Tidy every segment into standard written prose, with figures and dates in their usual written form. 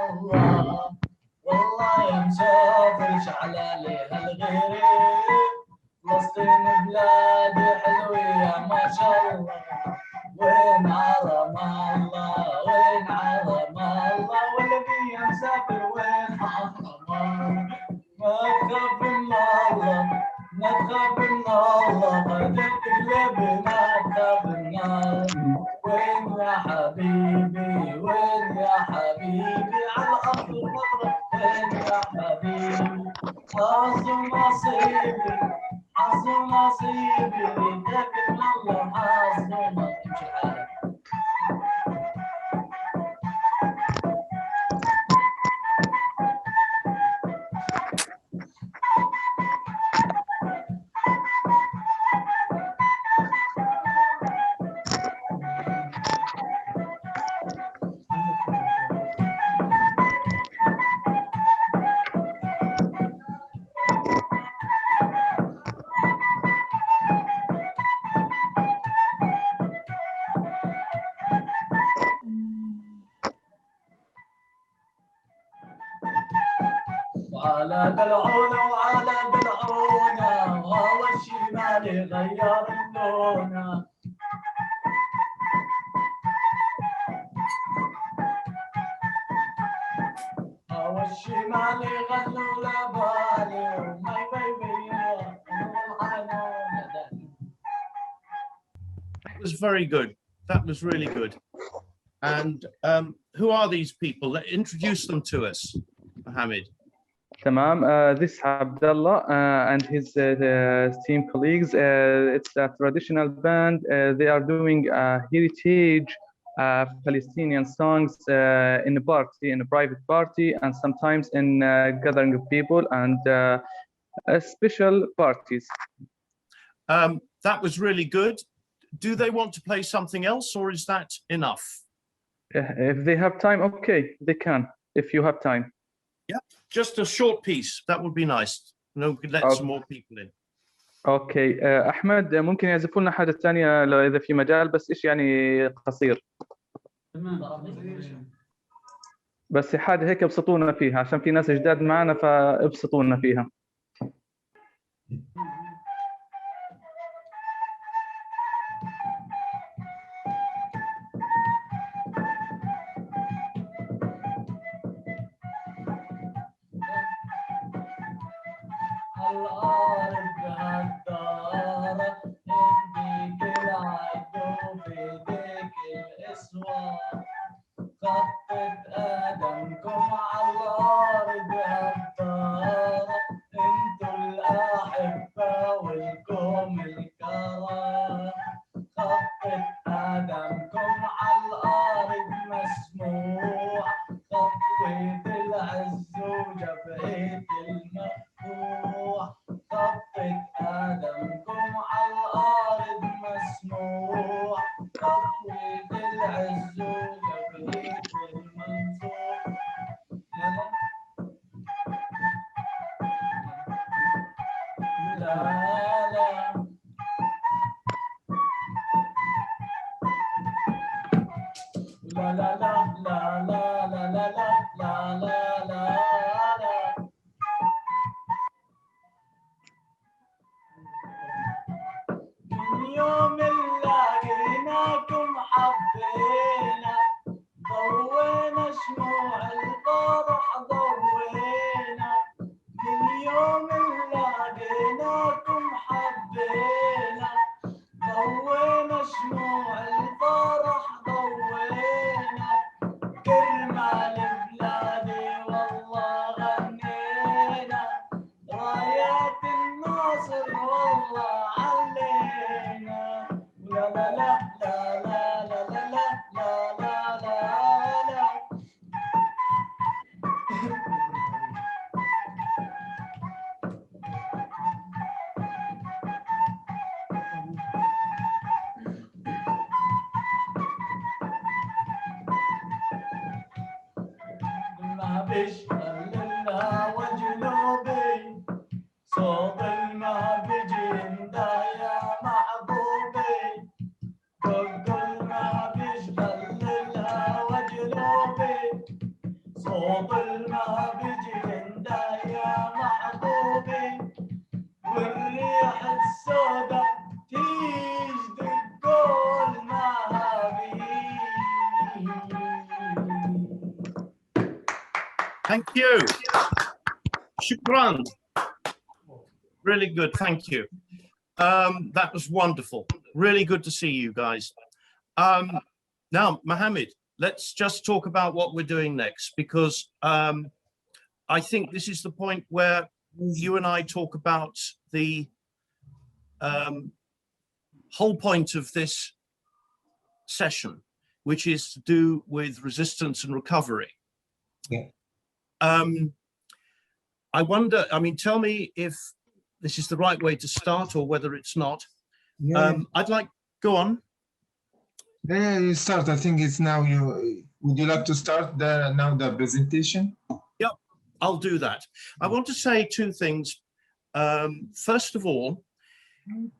الله والله يا مسافر شعل عليها الغريب فلسطين بلادي حلوة ما شاء الله وين عظم الله وين عظم الله والذي مسافر وين عظم ما تخاف من الله ما تخاف من الله قدرت قلبنا تخاف من الله وين يا حبيبي وين يا حبيبي على الأرض الخضراء وين يا حبيبي حظ نصيبي حظ نصيبي ليتك من الله حظ نصيبي امشي حالك وعلى دلعونا وعلى دلعونا وهو الشمالي غير اللون هو الشمالي غنوا لبالي وما يبيبي That was very good. That was really good. And who are these people? Introduce them to us, Mohammed. Tamam, this Abdullah and his team colleagues. It's a traditional band. They are doing heritage Palestinian songs in a party, in a private party, and sometimes in gathering of people and special parties. That was really good. Do they want to play something else, or is that enough? If they have time, okay, they can. If you have time. Yeah, just a short piece. That would be nice. No, we could let some more people in. اوكي احمد ممكن يعزفوا لنا حاجه ثانيه لو اذا في مجال بس ايش يعني قصير بس حاجه هيك ابسطونا فيها عشان في ناس جداد معنا فابسطونا فيها صوت Thank you. Shukran. Really good, thank you. That was wonderful. Really good to see you guys. Now, Mohammed, let's just talk about what we're doing next, because I think this is the point where you and I talk about the whole point of this session, which is to do with resistance and recovery. Yeah. I wonder, I mean, tell me if this is the right way to start or whether it's not. Yeah. I'd like, go on. Yeah, you start. I think it's now you. Would you like to start now the presentation? Yep, I'll do that. I want to say two things. First of all,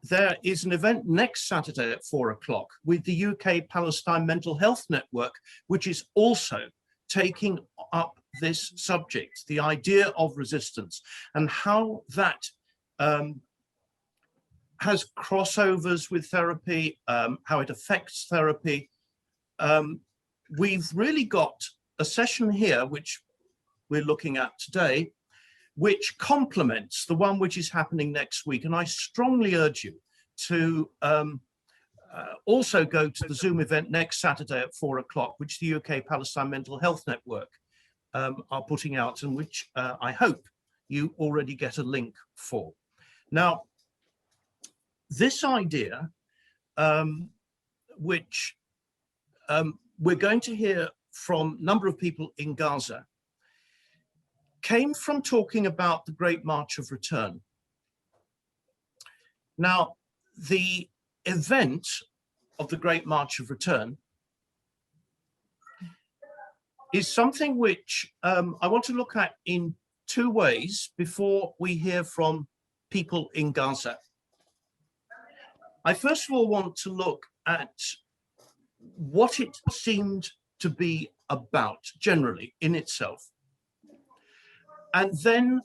there is an event next Saturday at 4 o'clock with the UK Palestine Mental Health Network, which is also taking up this subject, the idea of resistance and how that has crossovers with therapy, how it affects therapy. We've really got a session here, which we're looking at today, which complements the one which is happening next week. And I strongly urge you to also go to the Zoom event next Saturday at 4 o'clock, which the UK Palestine Mental Health Network are putting out, and which I hope you already get a link for. Now, this idea, which we're going to hear from a number of people in Gaza, came from talking about the Great March of Return. Now, the event of the Great March of Return is something which I want to look at in two ways before we hear from people in Gaza. I first of all want to look at what it seemed to be about generally in itself, and then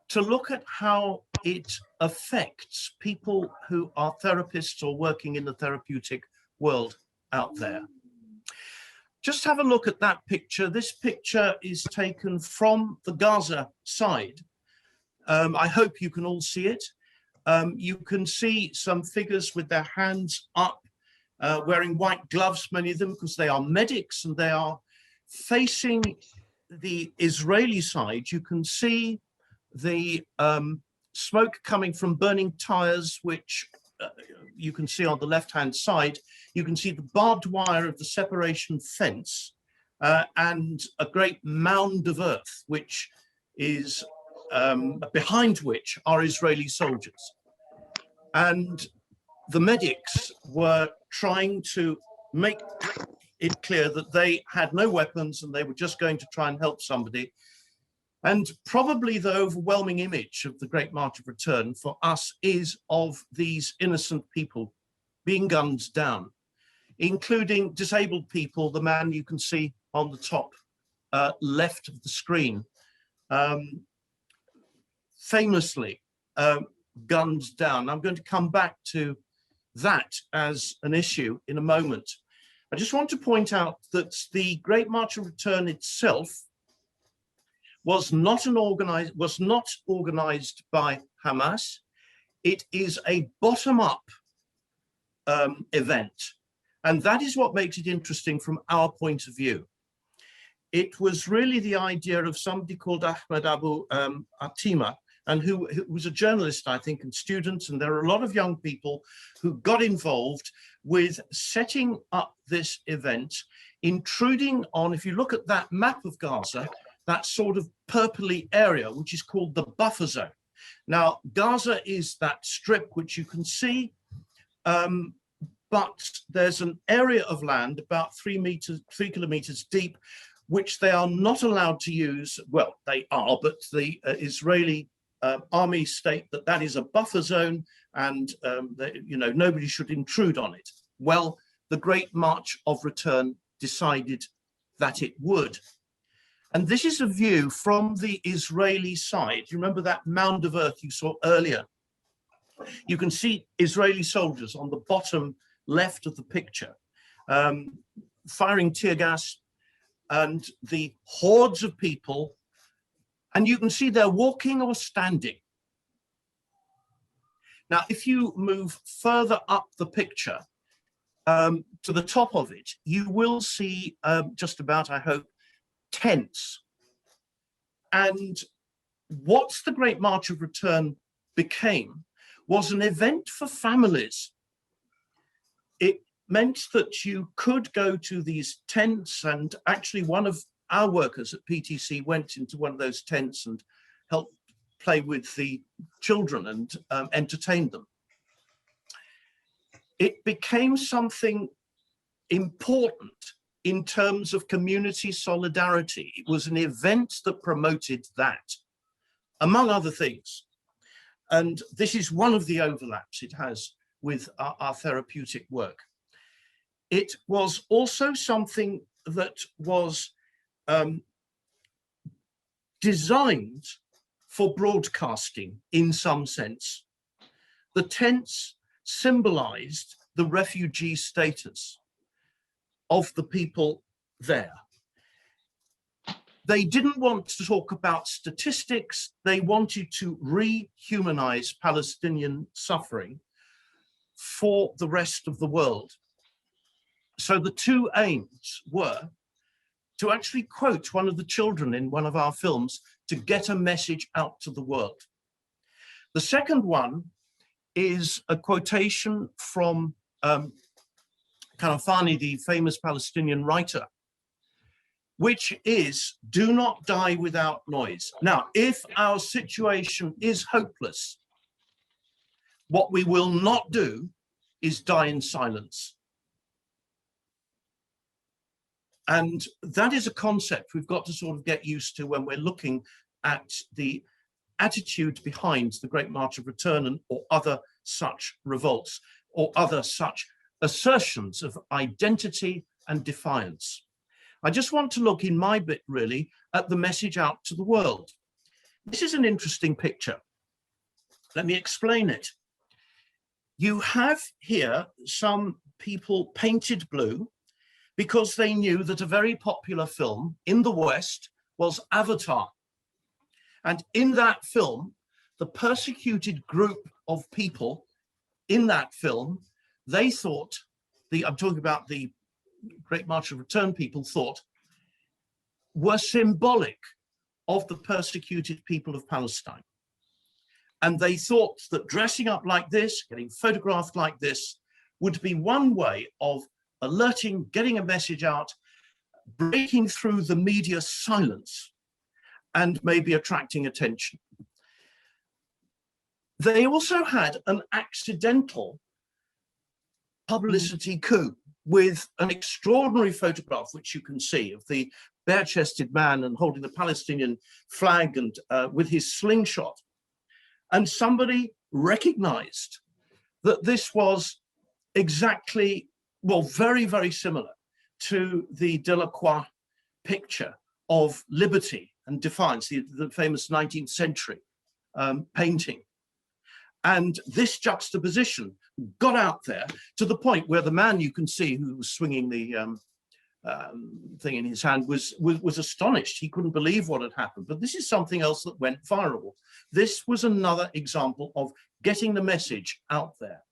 to look at how it affects people who are therapists or working in the therapeutic world out there. Just have a look at that picture. This picture is taken from the Gaza side. I hope you can all see it. You can see some figures with their hands up, wearing white gloves, many of them, because they are medics and they are facing the Israeli side. You can see the smoke coming from burning tires, which you can see on the left-hand side. You can see the barbed wire of the separation fence and a great mound of earth, which is behind which are Israeli soldiers. And the medics were trying to make it clear that they had no weapons and they were just going to try and help somebody. And probably the overwhelming image of the Great March of Return for us is of these innocent people being gunned down, including disabled people, the man you can see on the top left of the screen, famously gunned down. I'm going to come back to that as an issue in a moment. I just want to point out that the Great March of Return itself was not organized by Hamas. It is a bottom-up event, and that is what makes it interesting from our point of view. It was really the idea of somebody called Ahmed Abu Atima, and who was a journalist, I think, and students, and there are a lot of young people who got involved with setting up this event, intruding on, if you look at that map of Gaza, that sort of purpley area, which is called the buffer zone. Now, Gaza is that strip which you can see, but there's an area of land about 3 kilometers deep, which they are not allowed to use. Well, they are, but the Israeli army state that that is a buffer zone, and nobody should intrude on it. Well, the Great March of Return decided that it would. And this is a view from the Israeli side. You remember that mound of earth you saw earlier? You can see Israeli soldiers on the bottom left of the picture, firing tear gas, and the hordes of people And you can see they're walking or standing. Now, if you move further up the picture to the top of it, you will see just about, I hope, tents. And what the Great March of Return became was an event for families. It meant that you could go to these tents, and actually one of our workers at PTC went into one of those tents and helped play with the children and entertain them. It became something important in terms of community solidarity. It was an event that promoted that, among other things. And this is one of the overlaps it has with our therapeutic work. It was also something that was designed for broadcasting in some sense. The tents symbolized the refugee status of the people there. They didn't want to talk about statistics. They wanted to rehumanize Palestinian suffering for the rest of the world. So the two aims were to actually quote one of the children in one of our films to get a message out to the world. The second one is a quotation from Kanafani, the famous Palestinian writer, which is, "Do not die without noise." Now, if our situation is hopeless, what we will not do is die in silence. And that is a concept we've got to sort of get used to when we're looking at the attitude behind the Great March of Return or other such revolts or other such assertions of identity and defiance. I just want to look in my bit really at the message out to the world. This is an interesting picture. Let me explain it. You have here some people painted blue because they knew that a very popular film in the West was Avatar. And in that film, the persecuted group of people in that film, they thought, I'm talking about the Great March of Return people thought, were symbolic of the persecuted people of Palestine. And they thought that dressing up like this, getting photographed like this, would be one way of alerting, getting a message out, breaking through the media silence, and maybe attracting attention. They also had an accidental publicity coup with an extraordinary photograph, which you can see, of the bare-chested man and holding the Palestinian flag and with his slingshot. And somebody recognized that this was exactly, well, very, very similar to the Delacroix picture of liberty and defiance, the famous 19th century painting. And this juxtaposition got out there to the point where the man you can see who was swinging the thing in his hand was astonished. He couldn't believe what had happened. But this is something else that went viral. This was another example of getting the message out there.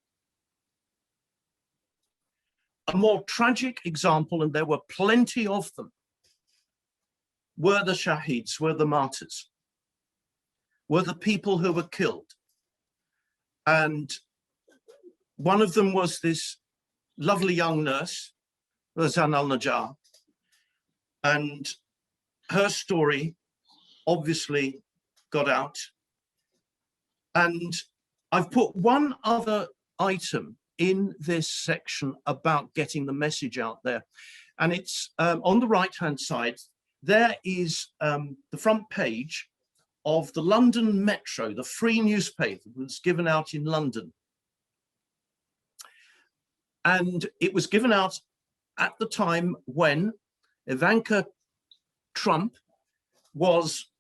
A more tragic example, and there were plenty of them, were the shaheeds, were the martyrs, were the people who were killed. And one of them was this lovely young nurse, Razan al-Najjar, and her story obviously got out. And I've put one other item in this section about getting the message out there. And it's on the right-hand side, there is the front page of the London Metro, the free newspaper that was given out in London. And it was given out at the time when Ivanka Trump was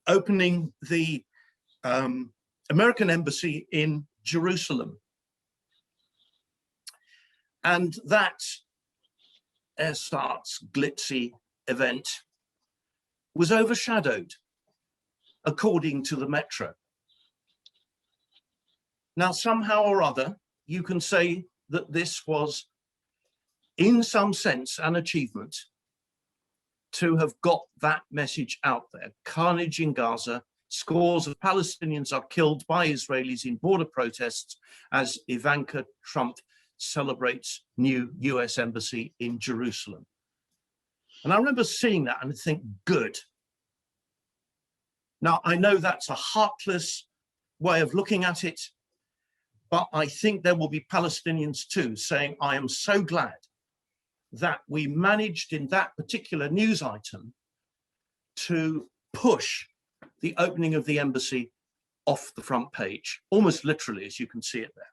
opening the American embassy in Jerusalem. And that ersatz glitzy event was overshadowed according to the Metro. Now, somehow or other, you can say that this was, in some sense, an achievement to have got that message out there. Carnage in Gaza, scores of Palestinians are killed by Israelis in border protests as Ivanka Trump celebrates new US embassy in Jerusalem. And I remember seeing that and think, good. Now, I know that's a heartless way of looking at it, but I think there will be Palestinians too saying, I am so glad that we managed in that particular news item to push the opening of the embassy off the front page, almost literally, as you can see it there.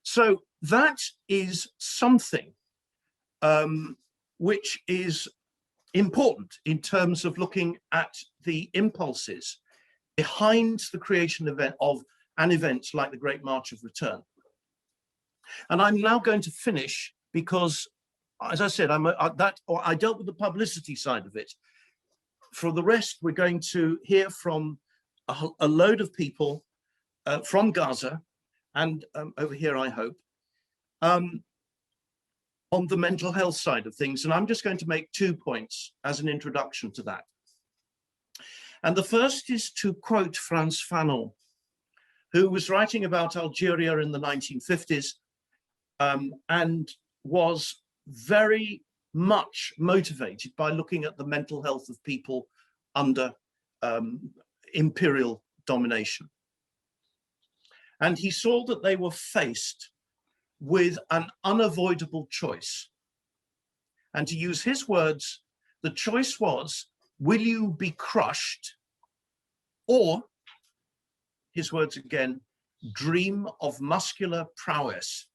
So that is something which is important in terms of looking at the impulses behind the creation of an event like the Great March of Return. And I'm now going to finish because, as I said, I dealt with the publicity side of it. For the rest, we're going to hear from a load of people from Gaza and over here, I hope, on the mental health side of things. And I'm just going to make 2 points as an introduction to that. And the first is to quote Frantz Fanon, who was writing about Algeria in the 1950s and was very much motivated by looking at the mental health of people under imperial domination. And he saw that they were faced with an unavoidable choice. And to use his words, the choice was, will you be crushed, or, his words again, dream of muscular prowess?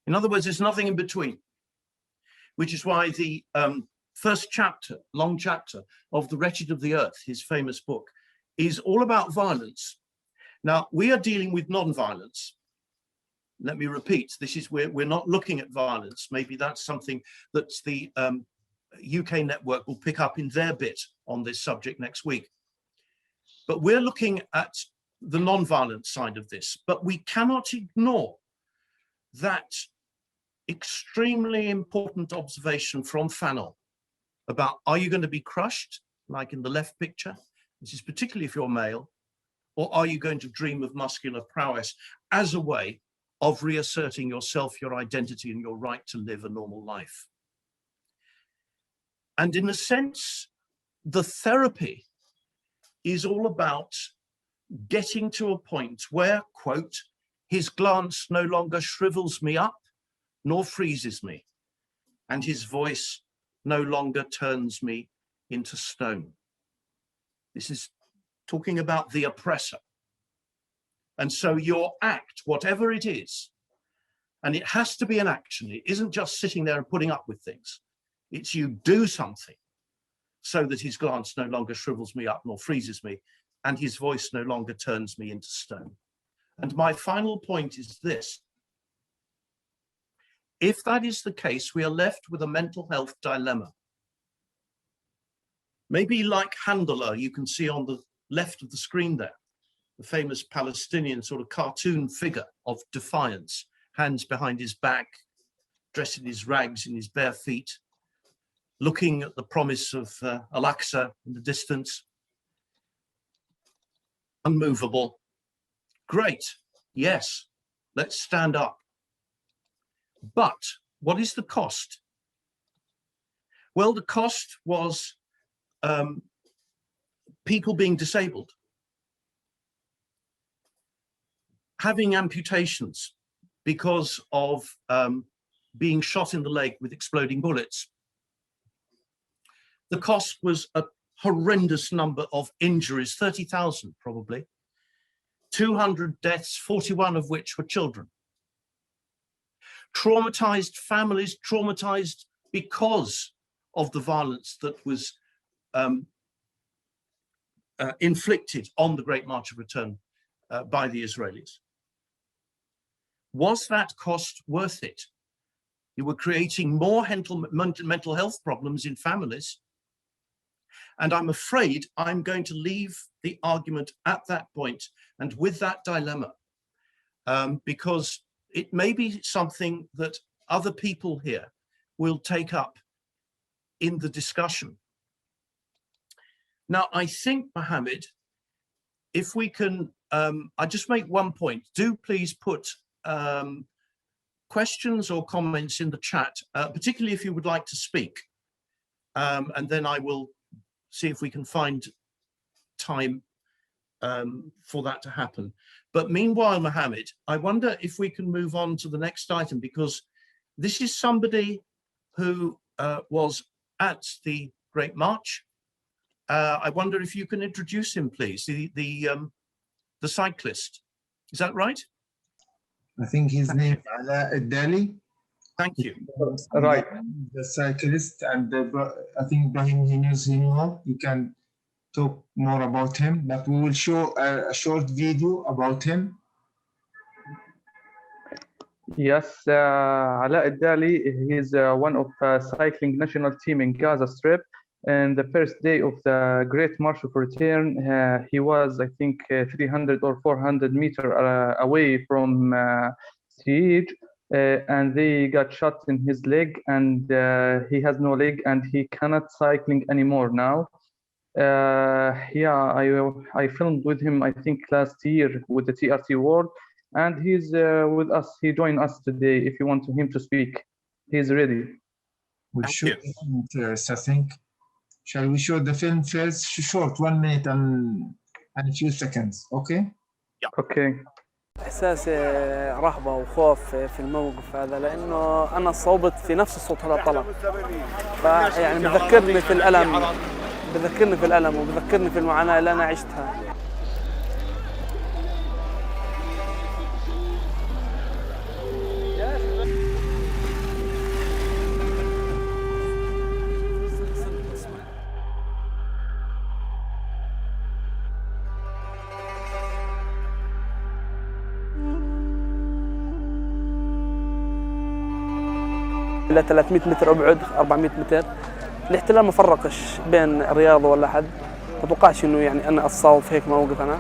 In other words, there's nothing in between, which is why the first chapter, long chapter of The Wretched of the Earth, his famous book, is all about violence. Now, we are dealing with non-violence. Let me repeat, this is where we're not looking at violence. Maybe that's something that the UK network will pick up in their bit on this subject next week. But we're looking at the non-violent side of this, but we cannot ignore that extremely important observation from Fanon about, are you going to be crushed, like in the left picture? This is particularly if you're male, or are you going to dream of muscular prowess as a way of reasserting yourself, your identity, and your right to live a normal life? And in a sense, the therapy is all about getting to a point where, quote, his glance no longer shrivels me up nor freezes me, and his voice no longer turns me into stone. This is talking about the oppressor. And so your act, whatever it is, and it has to be an action, it isn't just sitting there and putting up with things, it's you do something so that his glance no longer shrivels me up nor freezes me, and his voice no longer turns me into stone. And my final point is this. If that is the case, we are left with a mental health dilemma. Maybe like Handler, you can see on the left of the screen there, the famous Palestinian sort of cartoon figure of defiance, hands behind his back, dressed in his rags, in his bare feet, looking at the promise of Al-Aqsa in the distance. Unmovable. Great. Yes, let's stand up. But what is the cost? Well, the cost was people being disabled, having amputations because of being shot in the leg with exploding bullets. The cost was a horrendous number of injuries, 30,000 probably, 200 deaths, 41 of which were children. Traumatized families, traumatized because of the violence that was inflicted on the Great March of Return by the Israelis. Was that cost worth it? You were creating more mental health problems in families, And I'm afraid I'm going to leave the argument at that point and with that dilemma, because it may be something that other people here will take up in the discussion. Now, I think, Mohammed, if we can, I just make one point. Do please put questions or comments in the chat, particularly if you would like to speak. And then I will see if we can find time for that to happen. But meanwhile, Mohammed, I wonder if we can move on to the next item, because this is somebody who was at the Great March. I wonder if you can introduce him, please, the cyclist. Is that right? I think his name is Ala Dali. Thank you. Right. The cyclist, and I think Ibrahim, he knows him well. You can talk more about him, but we will show a short video about him. Yes, Ala Dali, he's one of cycling national team in Gaza Strip. And the first day of the Great March of Return, he was, I think, 300 or 400 meters away from siege, and they got shot in his leg, and he has no leg, and he cannot cycling anymore now. Yeah, I filmed with him, I think, last year with the TRT World, and he's with us. He joined us today. If you want him to speak, he's ready. We'll show the film first, I think. Shall we show the film first? Short, 1 minute and a few seconds, okay? Yeah. Okay. إحساسي رهبة وخوف في الموقف هذا، لأنه أنا صوبت في نفس الصوت هذا طلع، فيعني بذكرني في الألم وبذكرني في المعاناة اللي أنا عشتها. إلى 300 متر أبعد، 400 متر. الاحتلال ما فرقش بين رياض ولا حد، ما توقعش إنه يعني أنا أتصاوب في هيك موقف. أنا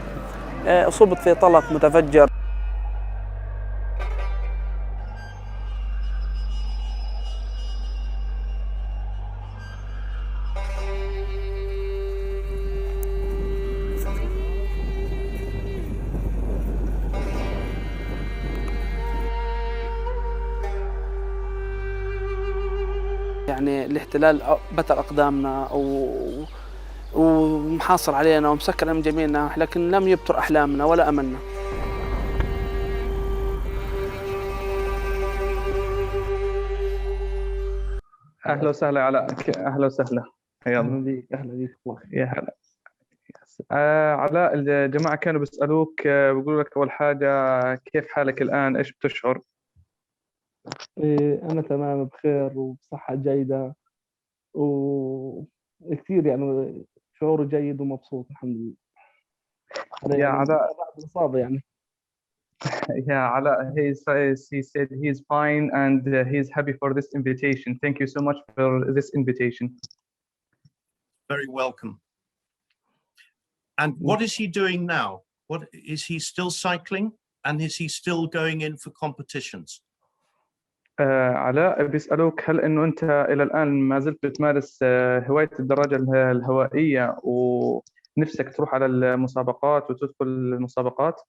أصبت في طلق متفجر. يعني الاحتلال بتر أقدامنا ومحاصر علينا ومسكر من جميعنا، لكن لم يبتر أحلامنا ولا أملنا. أهلا وسهلا علاء، أهلا وسهلا. أهلا بيك، أهلا بيك. يا هلا. علاء، الجماعة كانوا بيسألوك، بيقولوا لك أول حاجة كيف حالك الآن؟ إيش بتشعر؟ أنا تمام بخير وبصحة جيدة وكثير يعني شعور جيد ومبسوط الحمد لله. يا علاء، الإصابة يعني. Yeah, Ala, he said he's fine and he's happy for this invitation. Thank you so much for this invitation. Very welcome. And what is he doing now? What is he still cycling, and is he still going in for competitions? علاء، بيسألوك هل إنه أنت إلى الآن ما زلت بتمارس هواية الدراجة الهوائية ونفسك تروح على المسابقات وتدخل المسابقات؟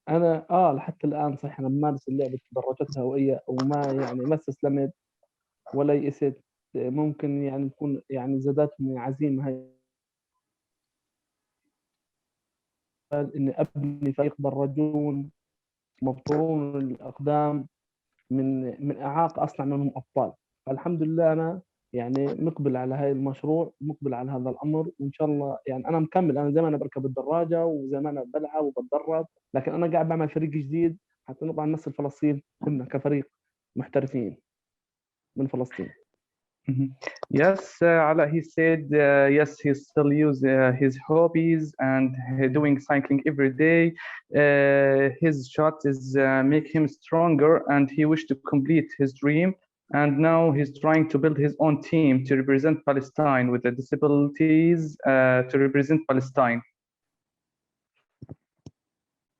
أنا لحتى الآن صحيح أنا بمارس اللعبة الدراجات الهوائية، وما يعني ما استسلمت ولا يئست. ممكن يعني تكون يعني زادتني عزيمة هاي إني أبني فريق دراجون مبطورون الأقدام من إعاقة أصنع منهم أبطال. فالحمد لله أنا يعني مقبل على هاي المشروع، مقبل على هذا الأمر، وإن شاء الله يعني أنا مكمل. أنا زي ما أنا بركب الدراجة وزي ما أنا بلعب وبتدرب، لكن أنا قاعد بعمل فريق جديد حتى نطلع نمثل فلسطين كنا كفريق محترفين من فلسطين. Yes, Ala, he said yes, he still use his hobbies and doing cycling every day. His shot is make him stronger, and he wished to complete his dream and now he's trying to build his own team to represent Palestine with the disabilities to represent Palestine.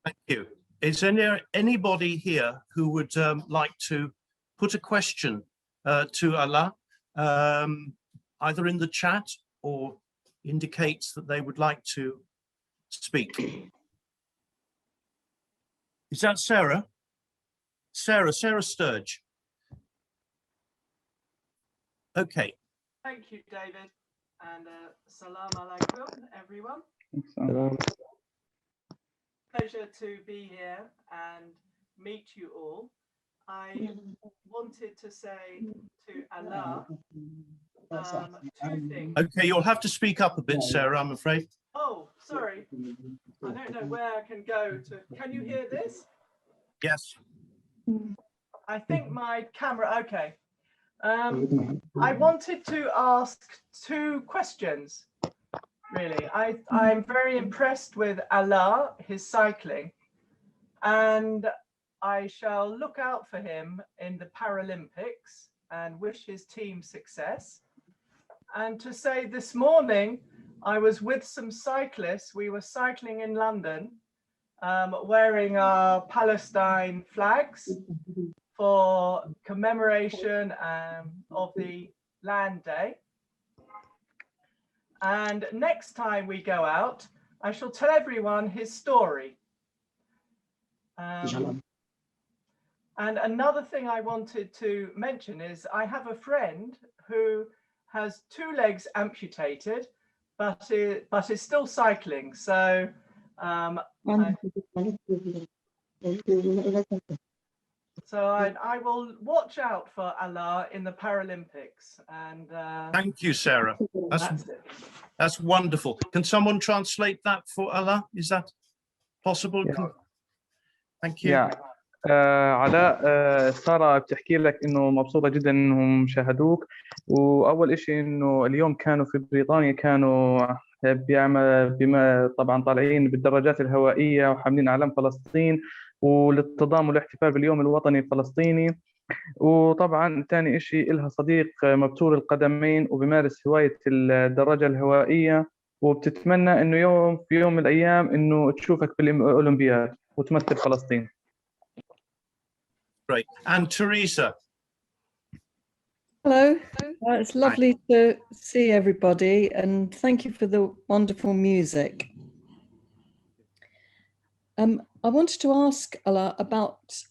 Thank you. Is there anybody here who would like to put a question to Allah, either in the chat or indicates that they would like to speak? Is that Sarah? Sarah Sturge. Okay. Thank you, David, and salam alaikum, everyone. Pleasure to be here and meet you all. I wanted to say to Allah two things. Okay, you'll have to speak up a bit, Sarah, I'm afraid. Oh, sorry. I don't know where I can go to. Can you hear this? Yes. I think my camera, okay. I wanted to ask two questions, really. I'm very impressed with Allah, his cycling, and I shall look out for him in the Paralympics and wish his team success. And to say this morning, I was with some cyclists. We were cycling in London, wearing our Palestine flags for commemoration of the Land Day. And next time we go out, I shall tell everyone his story. And another thing I wanted to mention is I have a friend who has 2 legs amputated, but is still cycling. So I will watch out for Allah in the Paralympics. And thank you, Sarah. That's wonderful. Can someone translate that for Allah? Is that possible? Yeah. Thank you. Yeah. علاء سارة بتحكي لك إنه مبسوطة جدا إنهم شاهدوك، وأول إشي إنه اليوم كانوا في بريطانيا، كانوا بما طبعا طالعين بالدراجات الهوائية وحاملين علم فلسطين وللتضامن والاحتفال باليوم الوطني الفلسطيني. وطبعا ثاني إشي إلها صديق مبتور القدمين وبمارس هواية الدراجة الهوائية، وبتتمنى إنه في يوم من الأيام إنه تشوفك بالأولمبياد وتمثل فلسطين. Great. And Teresa. Hello. It's lovely to see everybody, and thank you for the wonderful music. I wanted to ask Allah about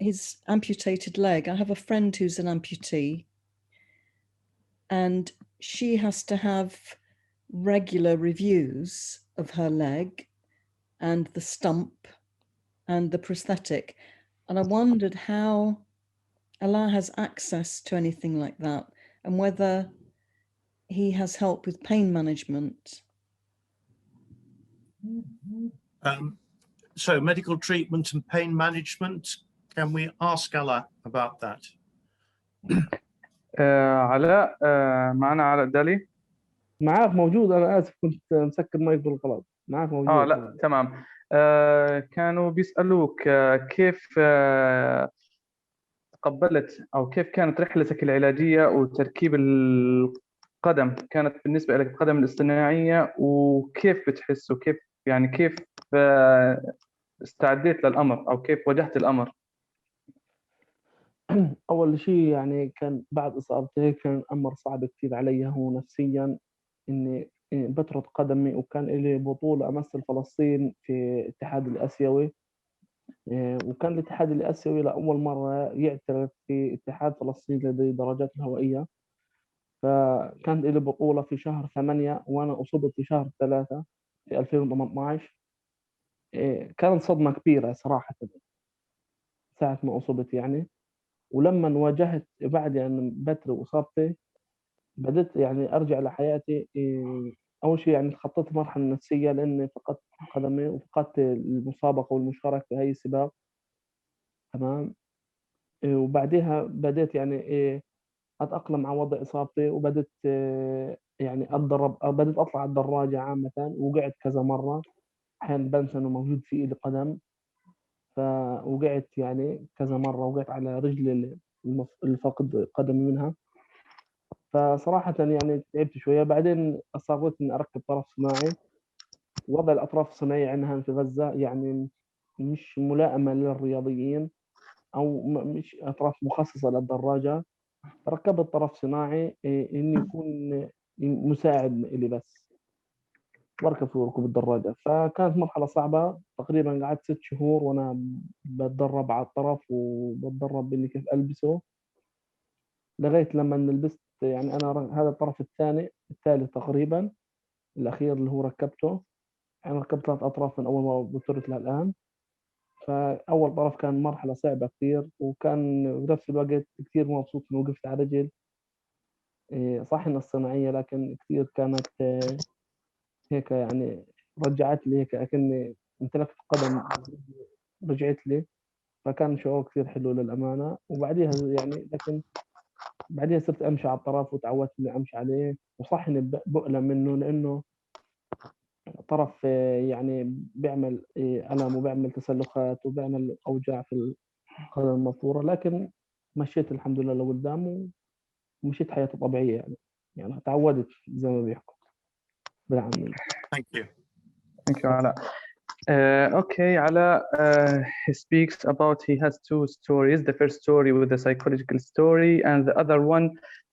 his amputated leg. I have a friend who's an amputee, and she has to have regular reviews of her leg and the stump and the prosthetic. And I wondered how Allah has access to anything like that, and whether he has help with pain management. So medical treatment and pain management, can we ask Allah about that? علاء معنا علاء دالي. معاك موجود. أنا آسف كنت مسكر مايك بالغلط. معاك موجود. لا تمام. كانوا بيسألوك كيف تقبلت أو كيف كانت رحلتك العلاجية وتركيب القدم كانت بالنسبة لك القدم الاصطناعية، وكيف بتحس وكيف يعني كيف استعديت للأمر أو كيف واجهت الأمر؟ أول شيء يعني كان بعد إصابتي كان أمر صعب كثير علي هو نفسيا، إني بترد قدمي، وكان لي بطولة أمثل فلسطين في الاتحاد الآسيوي، وكان الاتحاد الآسيوي لأول مرة يعترف في اتحاد فلسطين للدراجات الهوائية. فكانت لي بطولة في شهر 8 وأنا أصبت في شهر 3 في 2018. كانت صدمة كبيرة صراحة ساعة ما أصبت يعني. ولما واجهت بعد يعني بتر وإصابتي بدأت يعني أرجع لحياتي. أول شيء يعني خطيت مرحلة نفسية لأني فقدت قدمي وفقدت المسابقة والمشاركة في هاي السباق. تمام. وبعدها بدأت يعني أتأقلم مع وضع إصابتي، وبدأت يعني أتدرب، بدأت أطلع الدراجة عامة، وقعت كذا مرة، أحيانا بنسى إنه موجود في إيدي قدم، فوقعت يعني كذا مرة، وقعت على رجلي الفقد قدمي منها. فصراحة يعني تعبت شوية. بعدين أصريت إني أركب طرف صناعي. وضع الأطراف الصناعية عندنا في غزة يعني مش ملائمة للرياضيين، أو مش أطراف مخصصة للدراجة. ركبت طرف صناعي إني يكون مساعد لي بس، واركب في ركوب الدراجة. فكانت مرحلة صعبة، تقريبا قعدت 6 شهور وأنا بتدرب على الطرف وبتدرب إني كيف ألبسه، لغاية لما لبست. يعني أنا هذا الطرف الثالث تقريبا، الأخير اللي هو ركبته. أنا ركبت 3 أطراف من أول ما وصلت للآن. فأول طرف كان مرحلة صعبة كثير، وكان بنفس الوقت كثير مبسوط إني وقفت على رجل. صح إنها الصناعية، لكن كثير كانت هيك يعني رجعت لي هيك أكني امتلكت قدم رجعت لي. فكان شعور كثير حلو للأمانة. وبعديها يعني لكن بعديها صرت أمشي على الطرف وتعودت إني أمشي عليه. وصح إني بؤلم منه، لأنه طرف يعني بيعمل ألم وبيعمل تسلخات وبيعمل أوجاع في القدم المفطورة. لكن مشيت الحمد لله لقدام ومشيت حياتي طبيعية يعني تعودت زي ما بيحكوا بالعامل. Thank you. Thank you, Ala. Okay, Ala, he speaks about, he has 2 stories. The first story with the psychological story, and the other one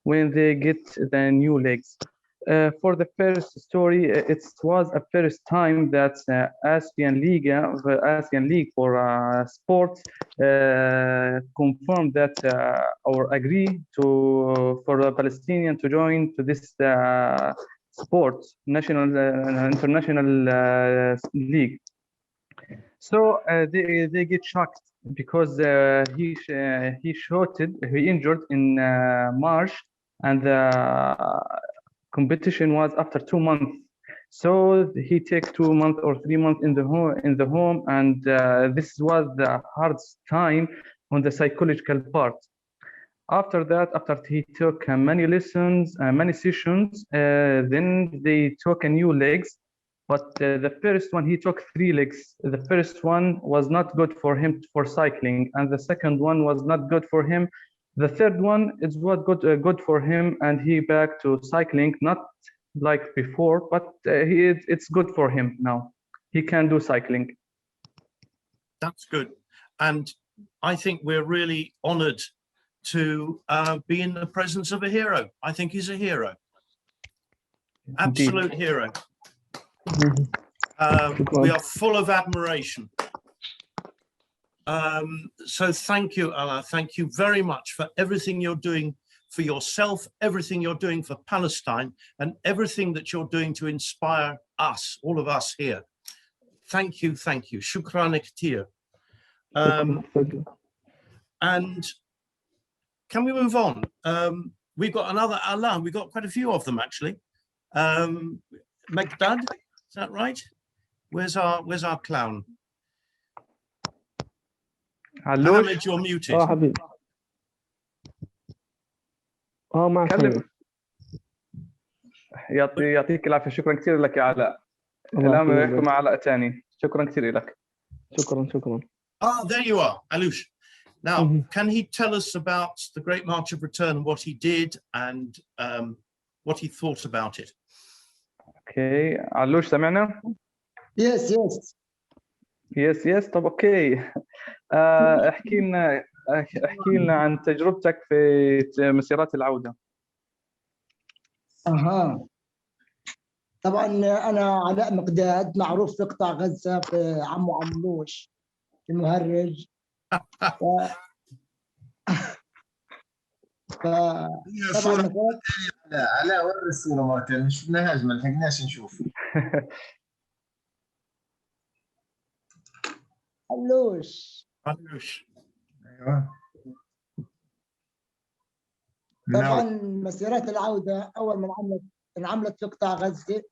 when they get the new legs. For the first story, it was a first time that the Asian League for Sports confirmed that or agree for the Palestinian to join to this sports international league. So they get shocked because he injured in March, and the competition was after 2 months. So he takes 2 months or 3 months in the home, and this was the hardest time on the psychological part. After that, after he took many lessons, many sessions, then they took a new legs. But the first one, he took 3 legs. The first one was not good for him for cycling, and the second one was not good for him. The third one is what good for him, and he back to cycling, not like before, but it's good for him now. He can do cycling. That's good. And I think we're really honored to be in the presence of a hero. I think he's a hero. Absolute hero. We are full of admiration. So thank you, Allah. Thank you very much for everything you're doing for yourself, everything you're doing for Palestine, and everything that you're doing to inspire us, all of us here. Thank you, thank you. Shukran kathir. And can we move on? We've got another Allah. We've got quite a few of them actually. Megdad, is that right? Where's our clown? Mohammed, you're muted. حبيبي. معك. يعطيك العافية. شكرا كثير لك يا علاء. الآن بنحكي مع علاء ثاني. شكرا كثير لك. شكرا. There you are, Alush. Now, can he tell us about the Great March of Return, what he did and what he thought about it? Okay, علوش سمعنا؟ Yes. طب اوكي. احكي لنا عن تجربتك في مسيرات العودة. طبعا انا علاء مقداد، معروف في قطاع غزة في عمو عملوش المهرج. طبعا علاء وري الصورة ما كان شفناهاش، ما لحقناش نشوف. علوش. ايوه. طبعا مسيرات العودة أول ما انعملت في قطاع غزة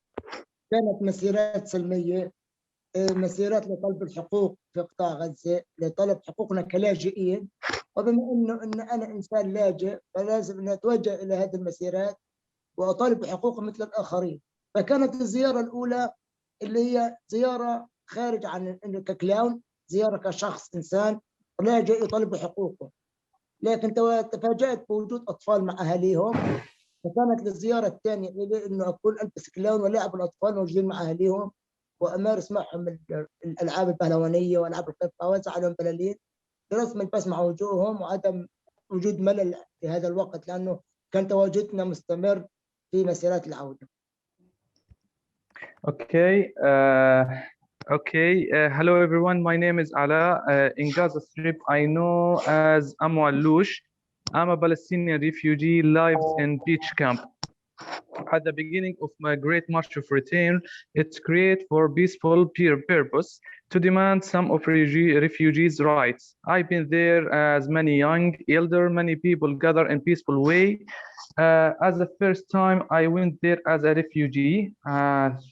كانت مسيرات سلمية، مسيرات لطلب الحقوق في قطاع غزة، لطلب حقوقنا كلاجئين. وبما إن أنا إنسان لاجئ فلازم أن أتوجه إلى هذه المسيرات وأطالب بحقوق مثل الآخرين. فكانت الزيارة الأولى اللي هي زيارة خارج عن إنه ككلاون، زيارة كشخص إنسان لاجئ يطالب بحقوقه. لكن تفاجأت بوجود أطفال مع أهاليهم، فكانت الزيارة الثانية إلي إنه أكون ألبس كلاون ولعب الأطفال موجودين مع أهاليهم وأمارس معهم الألعاب البهلوانية وألعاب القطة وأوزع عليهم بلالين لرسم البسمة مع وجوههم وعدم وجود ملل في هذا الوقت، لأنه كان تواجدنا مستمر في مسيرات العودة. Hello everyone. My name is Ala. In Gaza Strip, I know as Amwaloush. I'm a Palestinian refugee lives in beach camp. At the beginning of my great march of return, it's created for peaceful peer purpose to demand some of refugees' rights. I've been there as many young, elder, many people gather in peaceful way. As the first time I went there as a refugee,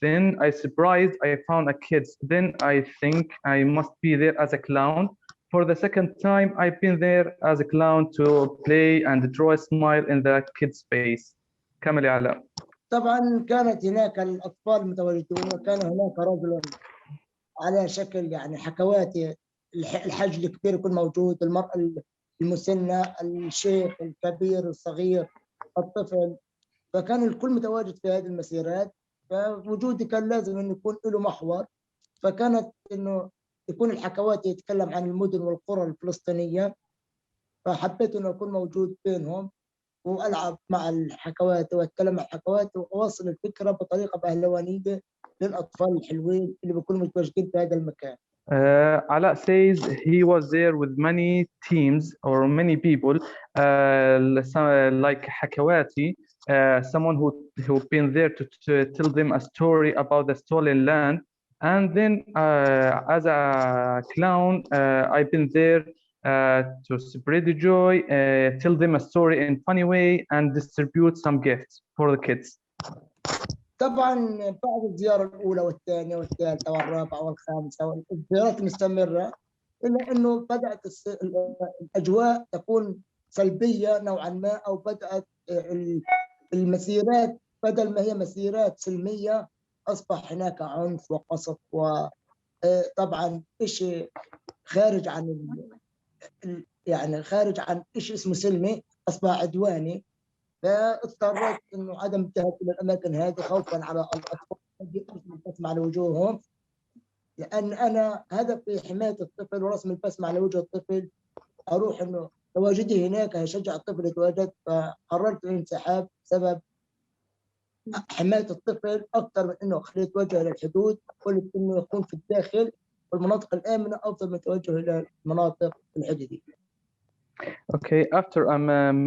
then I surprised I found a kids. Then I think I must be there as a clown. For the second time, I've been there as a clown to play and draw a smile in the kids' face. كمل يا علاء. طبعا كانت هناك الأطفال متواجدون وكان هناك رجل على شكل يعني حكواتي، الحج الكبير يكون موجود، المرأة المسنة، الشيخ الكبير الصغير الطفل، فكان الكل متواجد في هذه المسيرات. فوجودي كان لازم انه يكون له محور، فكانت انه يكون الحكواتي يتكلم عن المدن والقرى الفلسطينية، فحبيت انه اكون موجود بينهم والعب مع الحكواتي واتكلم مع الحكواتي واوصل الفكره بطريقه بهلوانيه للاطفال الحلوين اللي بيكونوا متواجدين في هذا المكان. Ala says he was there with many teams or many people, like Hakawati, someone who been there to tell them a story about the stolen land, and then as a clown, I've been there to spread the joy, tell them a story in funny way, and distribute some gifts for the kids. طبعا بعد الزياره الاولى والثانيه والثالثه والرابعه والخامسه والزيارات مستمره، الا انه بدات الاجواء تكون سلبيه نوعا ما، او بدات المسيرات بدل ما هي مسيرات سلميه اصبح هناك عنف وقصف، وطبعا شيء خارج عن يعني خارج عن شيء اسمه سلمي، اصبح عدواني. فاضطريت انه عدم الذهاب الى الاماكن هذه خوفا على الاطفال البسمه على وجوههم، لان انا هدفي حمايه الطفل ورسم البسمه على وجه الطفل. اروح انه تواجدي هناك هيشجع الطفل يتواجد، فقررت الانسحاب بسبب حمايه الطفل اكثر من انه اخليه يتوجه الى الحدود، قلت انه يكون في الداخل والمناطق الامنه افضل من التوجه الى المناطق الحدوديه. Okay, after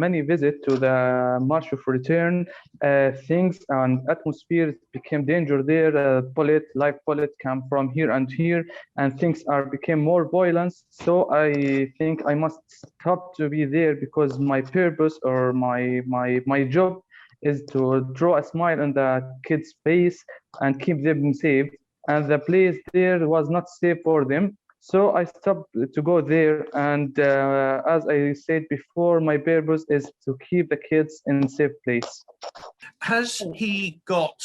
many visits to the March of Return, things and atmosphere became danger there. Live bullet come from here and here, and things became more violent. So I think I must stop to be there because my purpose or my job is to draw a smile on the kids' face and keep them safe. And the place there was not safe for them. So I stopped to go there, and as I said before, my purpose is to keep the kids in a safe place. Has he got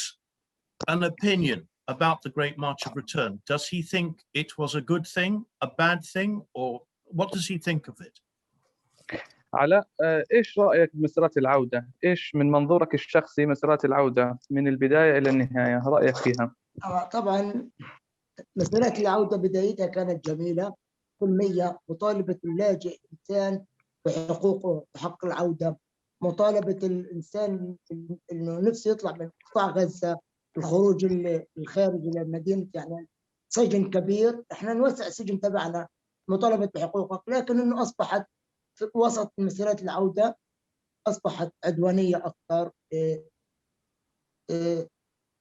an opinion about the Great March of Return? Does he think it was a good thing, a bad thing, or what does he think of it? علاء، ايش رأيك بمسيرات العودة؟ ايش من منظورك الشخصي مسيرات العودة من البداية إلى النهاية؟ رأيك فيها؟ طبعا مسيرات العودة بدايتها كانت جميلة سلمية، مطالبة اللاجئ إنسان بحقوقه بحق العودة، مطالبة الإنسان إنه نفسه يطلع من قطاع غزة، الخروج الخارج إلى مدينة يعني سجن كبير، إحنا نوسع السجن تبعنا، مطالبة بحقوقك. لكن إنه أصبحت في وسط مسيرات العودة أصبحت عدوانية أكثر.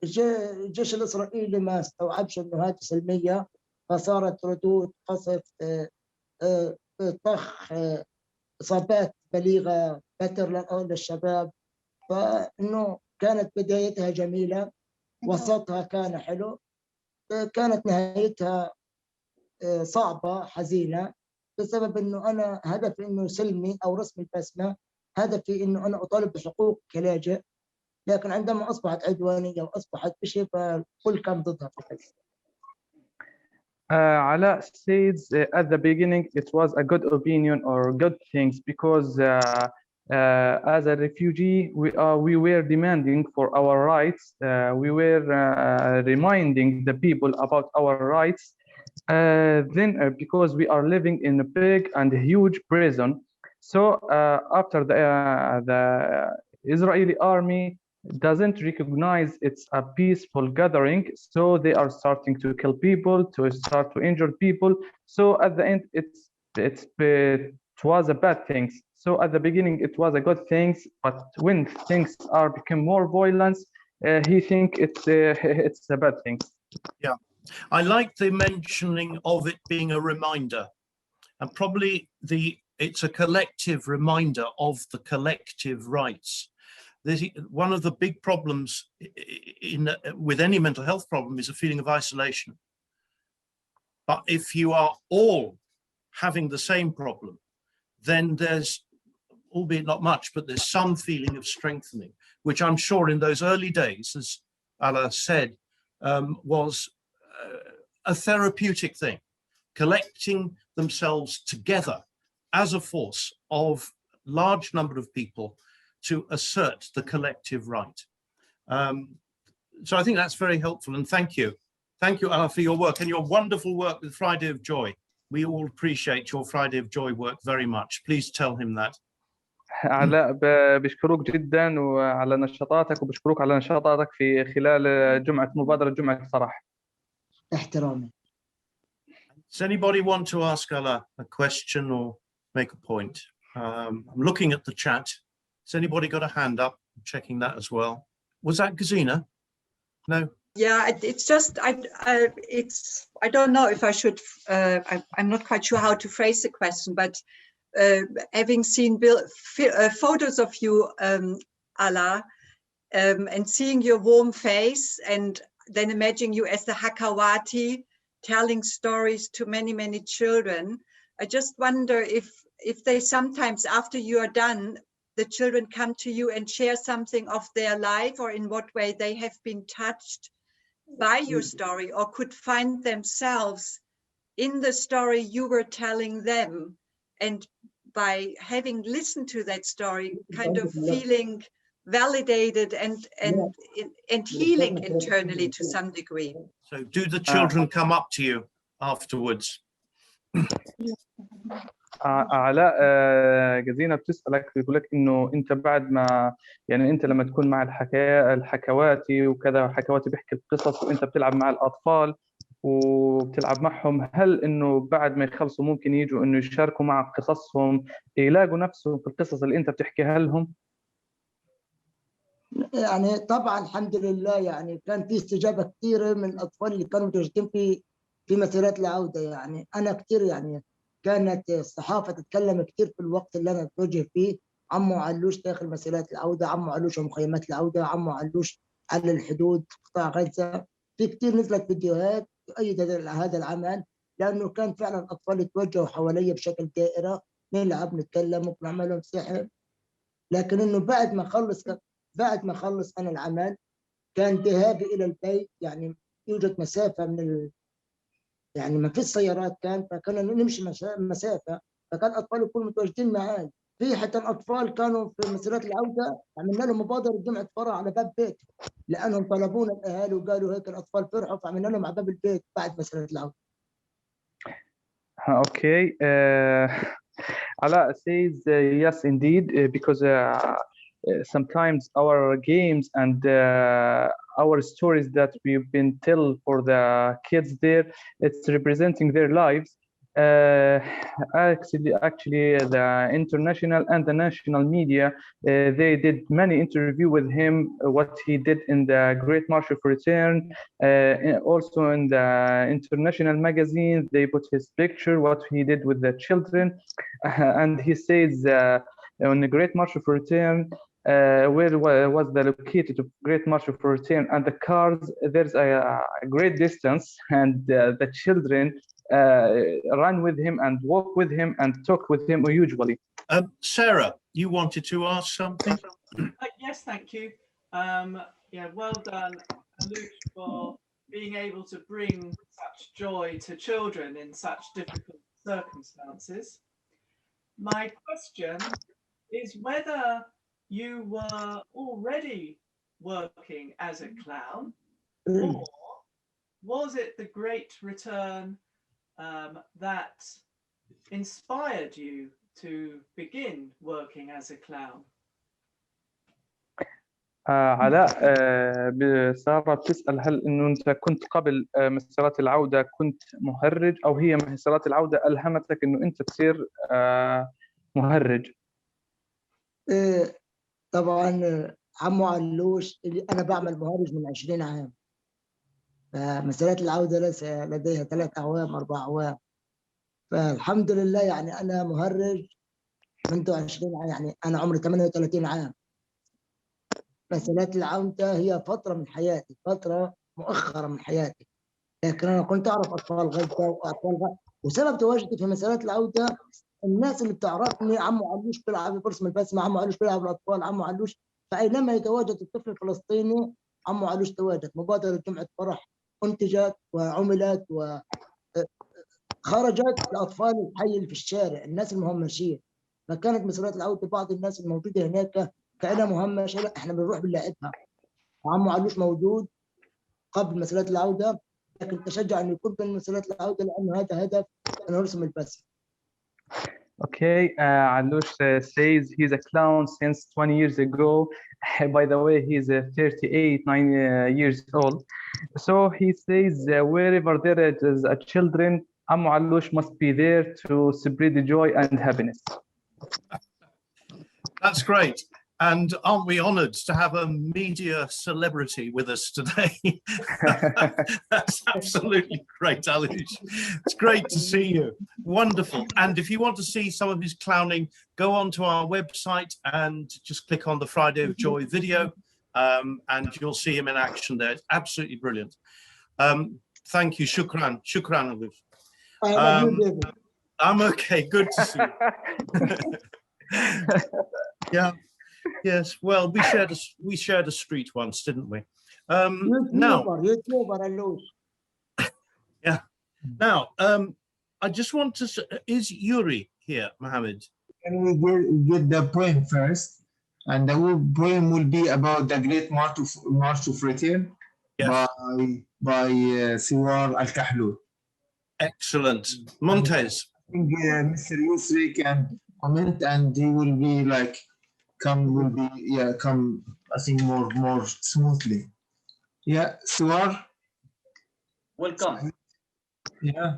الجيش الإسرائيلي ما استوعبش إنه هذه سلمية، فصارت ردود قصف، طخ، إصابات بليغة، بتر للشباب. فإنه كانت بدايتها جميلة، وسطها كان حلو، كانت نهايتها صعبة حزينة، بسبب إنه أنا هدفي إنه سلمي أو رسم البسمة، هدفي إنه أنا أطالب بحقوق كلاجئ. لكن عندما أصبحت عدوانية وأصبحت شيء فالكل كان ضدها في غزة. Ala says at the beginning it was a good opinion or good things because as a refugee we were demanding for our rights. We were reminding the people about our rights. Then because we are living in a big and huge prison, so after the Israeli army doesn't recognize it's a peaceful gathering, so they are starting to kill people, to start to injure people. So at the end it was a bad thing. So at the beginning it was a good thing, but when things are become more violent, he think it's a bad thing. Yeah, I like the mentioning of it being a reminder, and probably it's a collective reminder of the collective rights. One of the big problems with any mental health problem is a feeling of isolation. But if you are all having the same problem, then there's, albeit not much, but there's some feeling of strengthening, which I'm sure in those early days, as Ala said, was a therapeutic thing, collecting themselves together as a force of large number of people to assert the collective right. So I think that's very helpful, and thank you. Thank you, Ala, for your work and your wonderful work with Friday of Joy. We all appreciate your Friday of Joy work very much. Please tell him that. علاء بشكرك جدا وعلى نشاطاتك، وبشكرك على نشاطاتك في خلال مبادرة جمعة فرح. احترامي. Does anybody want to ask Ala a question or make a point? I'm looking at the chat. Has anybody got a hand up? I'm checking that as well. Was that Gazina? No. Yeah, it's just I don't know if I should. I'm not quite sure how to phrase the question, but having seen photos of you, Ala, and seeing your warm face, and then imagining you as the Hakawati telling stories to many children, I just wonder if they sometimes, after you are done, the children come to you and share something of their life, or in what way they have been touched by your story, or could find themselves in the story you were telling them, and by having listened to that story, kind of feeling validated and healing internally to some degree. So do the children come up to you afterwards? علاء جزينة بتسألك، بيقول لك إنه أنت بعد ما يعني أنت لما تكون مع الحكواتي وكذا، حكواتي بيحكي القصص وأنت بتلعب مع الأطفال وبتلعب معهم، هل إنه بعد ما يخلصوا ممكن يجوا إنه يشاركوا مع قصصهم، يلاقوا نفسهم في القصص اللي أنت بتحكيها لهم؟ يعني طبعا الحمد لله، يعني كان في استجابة كثيرة من الأطفال اللي كانوا متواجدين في مسيرات العودة. يعني أنا كثير، يعني كانت الصحافة تتكلم كثير في الوقت اللي أنا أتوجه فيه، عمو علوش داخل مسيرات العودة، عمو علوش ومخيمات العودة، عمو علوش على الحدود قطاع غزة. في كثير نزلت فيديوهات تؤيد هذا العمل، لأنه كان فعلا الأطفال يتوجهوا حوالي بشكل دائرة، نلعب نتكلم ونعمل لهم سحر. لكن إنه بعد ما خلص أنا العمل، كان ذهابي إلى البيت، يعني يوجد مسافة يعني ما في السيارات، فكنا نمشي مسافة، فكان الأطفال يكونوا متواجدين معانا. في حتى الأطفال كانوا في مسيرات العودة عملنا لهم مبادرة جمعة فرح على باب بيت، لأنهم طلبونا الأهالي وقالوا هيك الأطفال فرحوا، فعملنا لهم على باب البيت بعد مسيرات العودة. Okay. Ala says yes, indeed, because sometimes our games and our stories that we've been tell for the kids there, it's representing their lives. Actually, the international and the national media, they did many interviews with him, what he did in the Great March of Return, also in the international magazines, they put his picture, what he did with the children, and he says on the Great March of Return, where was the located of Great March of Return, and the cars, there's a great distance, and the children run with him and walk with him and talk with him usually. Sarah, you wanted to ask something? Yes, thank you. Yeah, well done, Alush, for being able to bring such joy to children in such difficult circumstances. My question is whether you were already working as a clown, or was it the great return that inspired you to begin working as a clown? علاء، سارة بتسأل هل إنه أنت كنت قبل مسيرات العودة كنت مهرج، أو هي مسيرات العودة ألهمتك إنه أنت تصير مهرج؟ طبعا عمو علوش اللي أنا بعمل مهرج من 20 عام. فمسيرات العودة لديها 3 أعوام 4 أعوام. فالحمد لله يعني أنا مهرج منذ 20 عام، يعني أنا عمري 38 عام. مسيرات العودة هي فترة من حياتي، فترة مؤخرة من حياتي، لكن أنا كنت أعرف أطفال غزة وأطفال غزة، وسبب تواجدي في مسيرات العودة الناس اللي بتعرفني عمو علوش بيلعب برسم البسمة، عمو علوش بيلعب الأطفال، عمو علوش. فأينما يتواجد الطفل الفلسطيني عمو علوش تواجد. مبادرة جمعة فرح أنتجت وعملت وخرجت لأطفال الحي اللي في الشارع، الناس المهمشين. فكانت مسيرات العودة بعض الناس الموجودة هناك كأنها مهمشة، لا إحنا بنروح بنلاعبها. عمو علوش موجود قبل مسيرات العودة، لكن تشجع أن يكون من مسيرات العودة لأنه هذا هدف أن نرسم البسمة. Okay, Alush says he's a clown since 20 years ago. By the way, he's 38 years old. So he says wherever there is a children, Amu Alush must be there to spread the joy and happiness. That's great. And aren't we honoured to have a media celebrity with us today? That's absolutely great, Alush. It's great to see you. Wonderful. And if you want to see some of his clowning, go on to our website and just click on the Friday of Joy video, and you'll see him in action there. It's absolutely brilliant. Thank you. Shukran. Shukran, Alush. I'm okay. Good to see you. Yeah. Yes, well, we shared a street once, didn't we? Yeah. Now, I just want to say, is Yuri here, Mohammed? Can we get the poem first? And the poem will be about the Great March of Return, yes, by Siwar Al-Kahlou. Excellent. Montez. I think Mr. Yusri can comment, and he will be like, come I think more smoothly. Yeah, Suwar. Welcome. Yeah.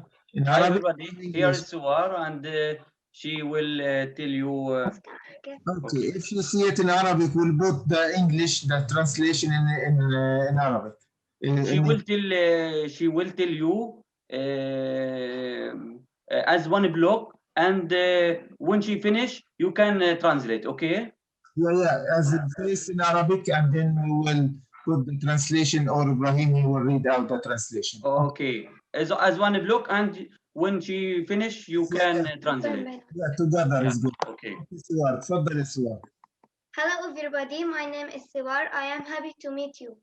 Hi everybody, here is Suwar, and she will tell you. Okay, if you see it in Arabic, we'll put the English, the translation in Arabic. She will tell you as one block, and when she finish, you can translate. Okay. Yeah, as it says in Arabic, and then we will put the translation, or Ibrahim will read out the translation. Okay. As one block, and when she finish, you can translate. Yeah, together is good. Okay. Hello everybody, my name is Siwar. I am happy to meet you.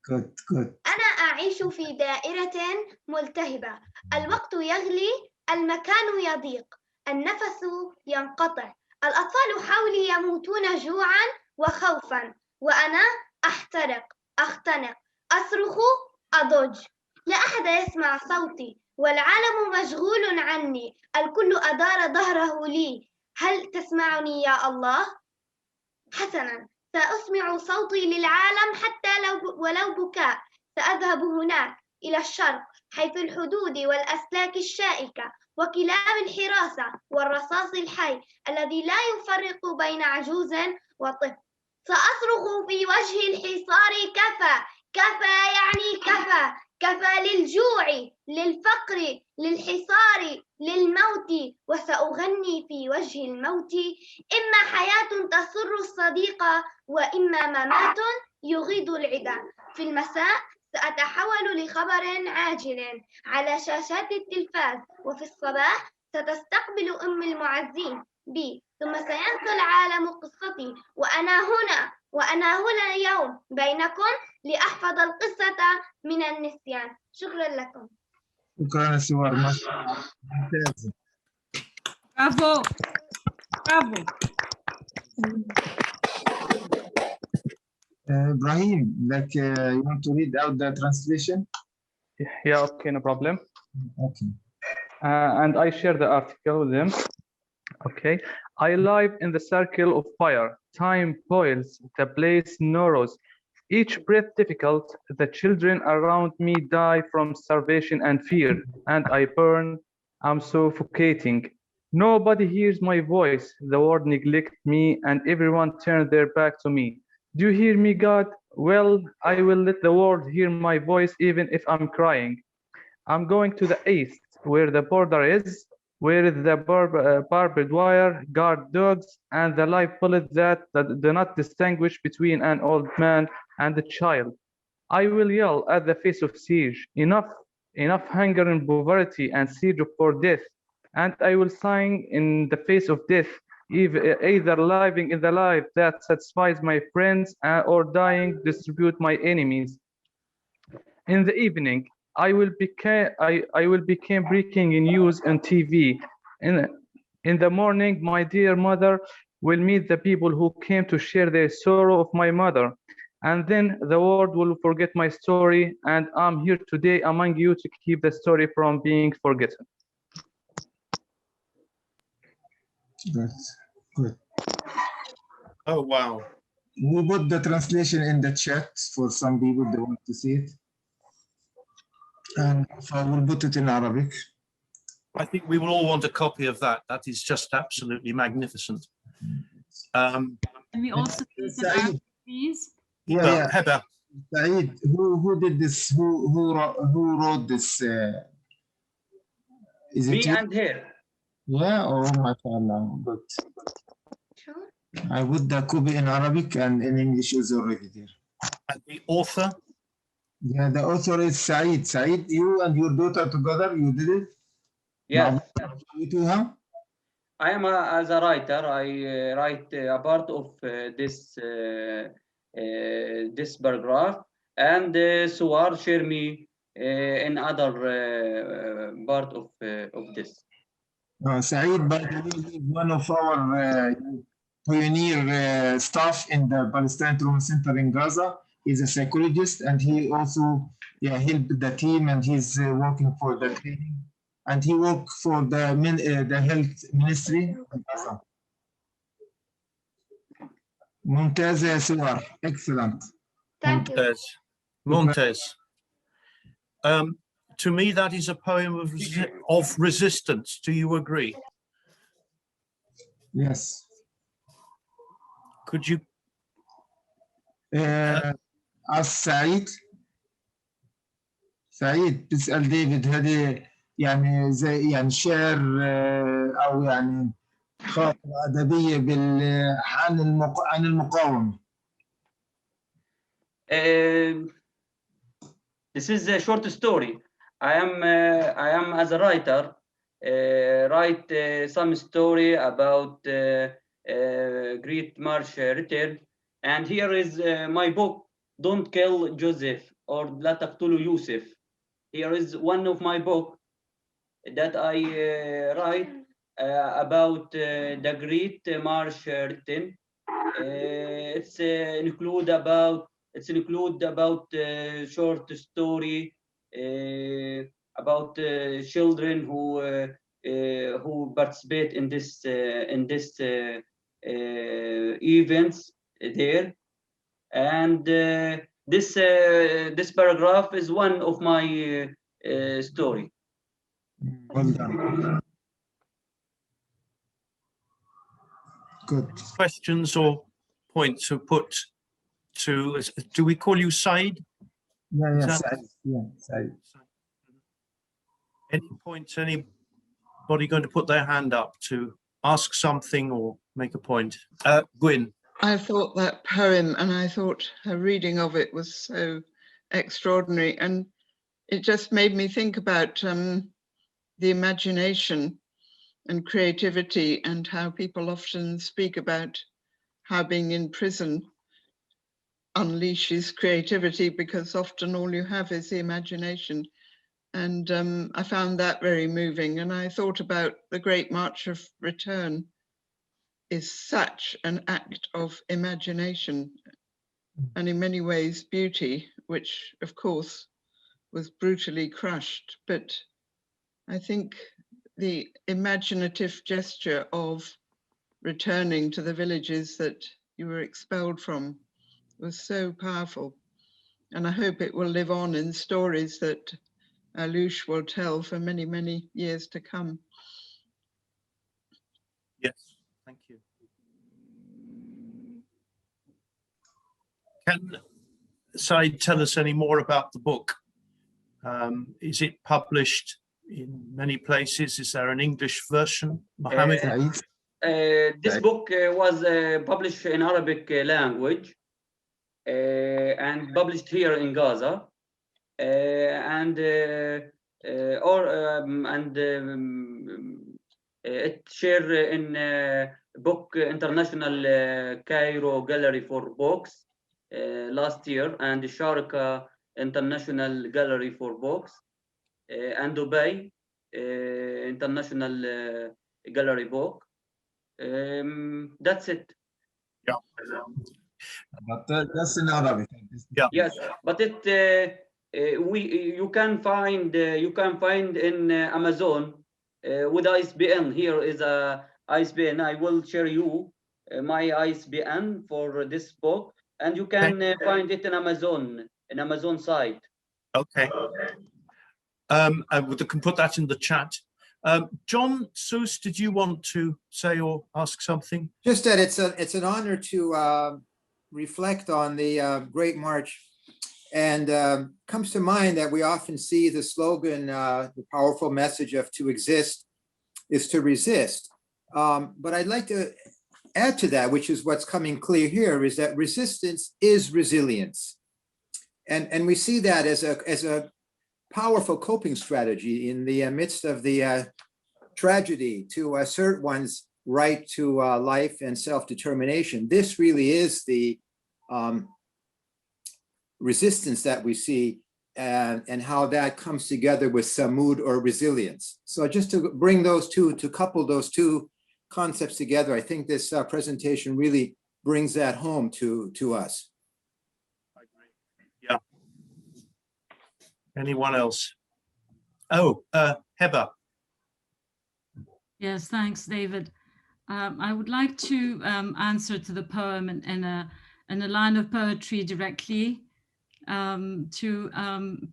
Good, good. أنا أعيش في دائرة ملتهبة. الوقت يغلي، المكان يضيق، النفس ينقطع. الأطفال حولي يموتون جوعاً وخوفاً، وأنا أحترق، أختنق، أصرخ، أضج. لا أحد يسمع صوتي، والعالم مشغول عني. الكل أدار ظهره لي. هل تسمعني يا الله؟ حسناً، سأسمع صوتي للعالم حتى ولو بكاء. سأذهب هناك إلى الشرق، حيث الحدود والأسلاك الشائكة وكلاب الحراسة والرصاص الحي الذي لا يفرق بين عجوز وطفل. سأصرخ في وجه الحصار: كفى، كفى يعني كفى، كفى للجوع، للفقر، للحصار، للموت. وسأغني في وجه الموت: إما حياة تسر الصديق، وإما ممات يغيض العدا. في المساء سأتحول لخبر عاجل على شاشات التلفاز، وفي الصباح ستستقبل أم المعزين بي، ثم سينسى العالم قصتي وأنا هنا وأنا هنا اليوم بينكم لأحفظ القصة من النسيان. شكرا لكم. شكرا سوار، ممتاز. برافو برافو. Ibrahim, like you want to read out the translation? Yeah, okay, no problem. Okay. And I share the article with them. Okay. I live in the circle of fire. Time boils, the blaze narrows. Each breath difficult, the children around me die from starvation and fear, and I burn. I'm suffocating. Nobody hears my voice. The world neglect me, and everyone turns their back to me. Do you hear me, God? Well, I will let the world hear my voice even if I'm crying. I'm going to the east, where the border is, where the barbed wire, guard dogs, and the live bullets that do not distinguish between an old man and a child. I will yell at the face of siege, enough hunger and poverty and siege for death. And I will sing in the face of death, either living in the life that satisfies my friends or dying to distribute my enemies. In the evening, I will become breaking news on TV. In the morning, my dear mother will meet the people who came to share their sorrow of my mother. And then the world will forget my story, and I'm here today among you to keep the story from being forgotten. That's good. Oh, wow. We put the translation in the chat for some people that want to see it. And so we'll put it in Arabic. I think we will all want a copy of that. That is just absolutely magnificent. Can we also see it in Arabic, please? Yeah. Heather. Saeed, who did this? Who wrote this? Is it Me you? and her. Yeah. Oh my God! Good. Sure. I put the copy in Arabic and in English is already there. And the author? Yeah, the author is Saeed. Saeed, you and your daughter together, you did it? Yes. You too, huh? I am as a writer. I write a part of this paragraph, and Suar share me in other part of this. Saeed, by the way, is one of our pioneer staff in the Palestine Trauma Center in Gaza. He's a psychologist, and he also helped the team, and he's working for the training, and he worked for the health ministry in Gaza. ممتازة يا سوار. Excellent. Thank you. Montez. To me, that is a poem of resistance. Do you agree? Yes. Could you ask سعيد تسأل ديفيد هذه يعني زي يعني شعر أو يعني خاطرة أدبية عن المقاومة. This is a short story. I am as a writer, write some story about Great March return, and here is my book. Don't kill Joseph or لا تقتلوا يوسف. Here is one of my book that I write about the Great March return. It's include about short story about children who participate in this events there, and this paragraph is one of my story. Well done. Good. questions or points to put to, do we call you Said? Said. Any points, anybody going to put their hand up to ask something or make a point? Gwyn. I thought that poem, and I thought her reading of it was so extraordinary, and it just made me think about the imagination and creativity, and how people often speak about how being in prison unleashes creativity, because often all you have is the imagination. And I found that very moving. And I thought about the Great March of Return is such an act of imagination and in many ways beauty, which of course was brutally crushed. But I think the imaginative gesture of returning to the villages that you were expelled from was so powerful. And I hope it will live on in stories that Alush will tell for many, many years to come. Yes, thank you. Can Said tell us any more about the book? Is it published in many places? Is there an English version? Mohammed? This book was published in Arabic language and published here in Gaza, it shared in book International Cairo Gallery for Books last year, and the Sharjah International Gallery for Books, and Dubai International Gallery Book. That's it. Yeah. But that's in Arabic. Yeah. Yes, but you can find in Amazon with ISBN. Here is a ISBN. I will share you my ISBN for this book, and you can find it in Amazon site. Okay. And we can put that in the chat. John Seuss, did you want to say or ask something? Just that it's an honor to reflect on the Great March, and comes to mind that we often see the slogan, the powerful message of "to exist is to resist." But I'd like to add to that, which is what's coming clear here, is that resistance is resilience, and we see that as a powerful coping strategy in the midst of the tragedy, to assert one's right to life and self-determination. This really is the resistance that we see, and how that comes together with samud or resilience. So just to bring those two, to couple those two concepts together, I think this presentation really brings that home to us. Yeah. Anyone else? Oh, Heba. Yes, thanks, David. I would like to answer to the poem in a line of poetry directly.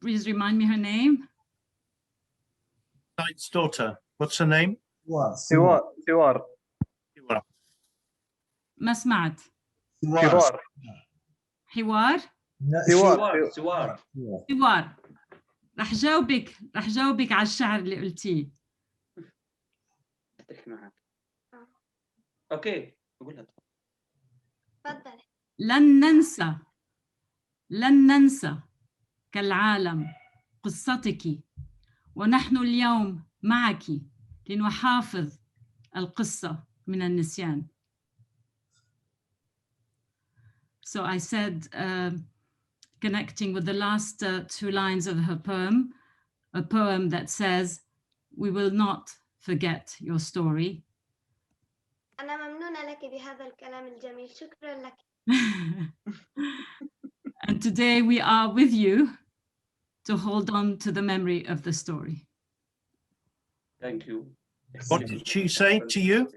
Please remind me her name. Said's daughter. What's her name? سوار. ما سمعت. حوار. حوار. رح جاوبك على الشعر اللي قلتيه. اوكي قولها. تفضل. لن ننسى كالعالم قصتك، ونحن اليوم معك لنحافظ القصة من النسيان. So I said, connecting with the last two lines of her poem, a poem that says, we will not forget your story. أنا ممنونة لك بهذا الكلام الجميل. شكرا لك. And today we are with you to hold on to the memory of the story. Thank you. What did she say to you?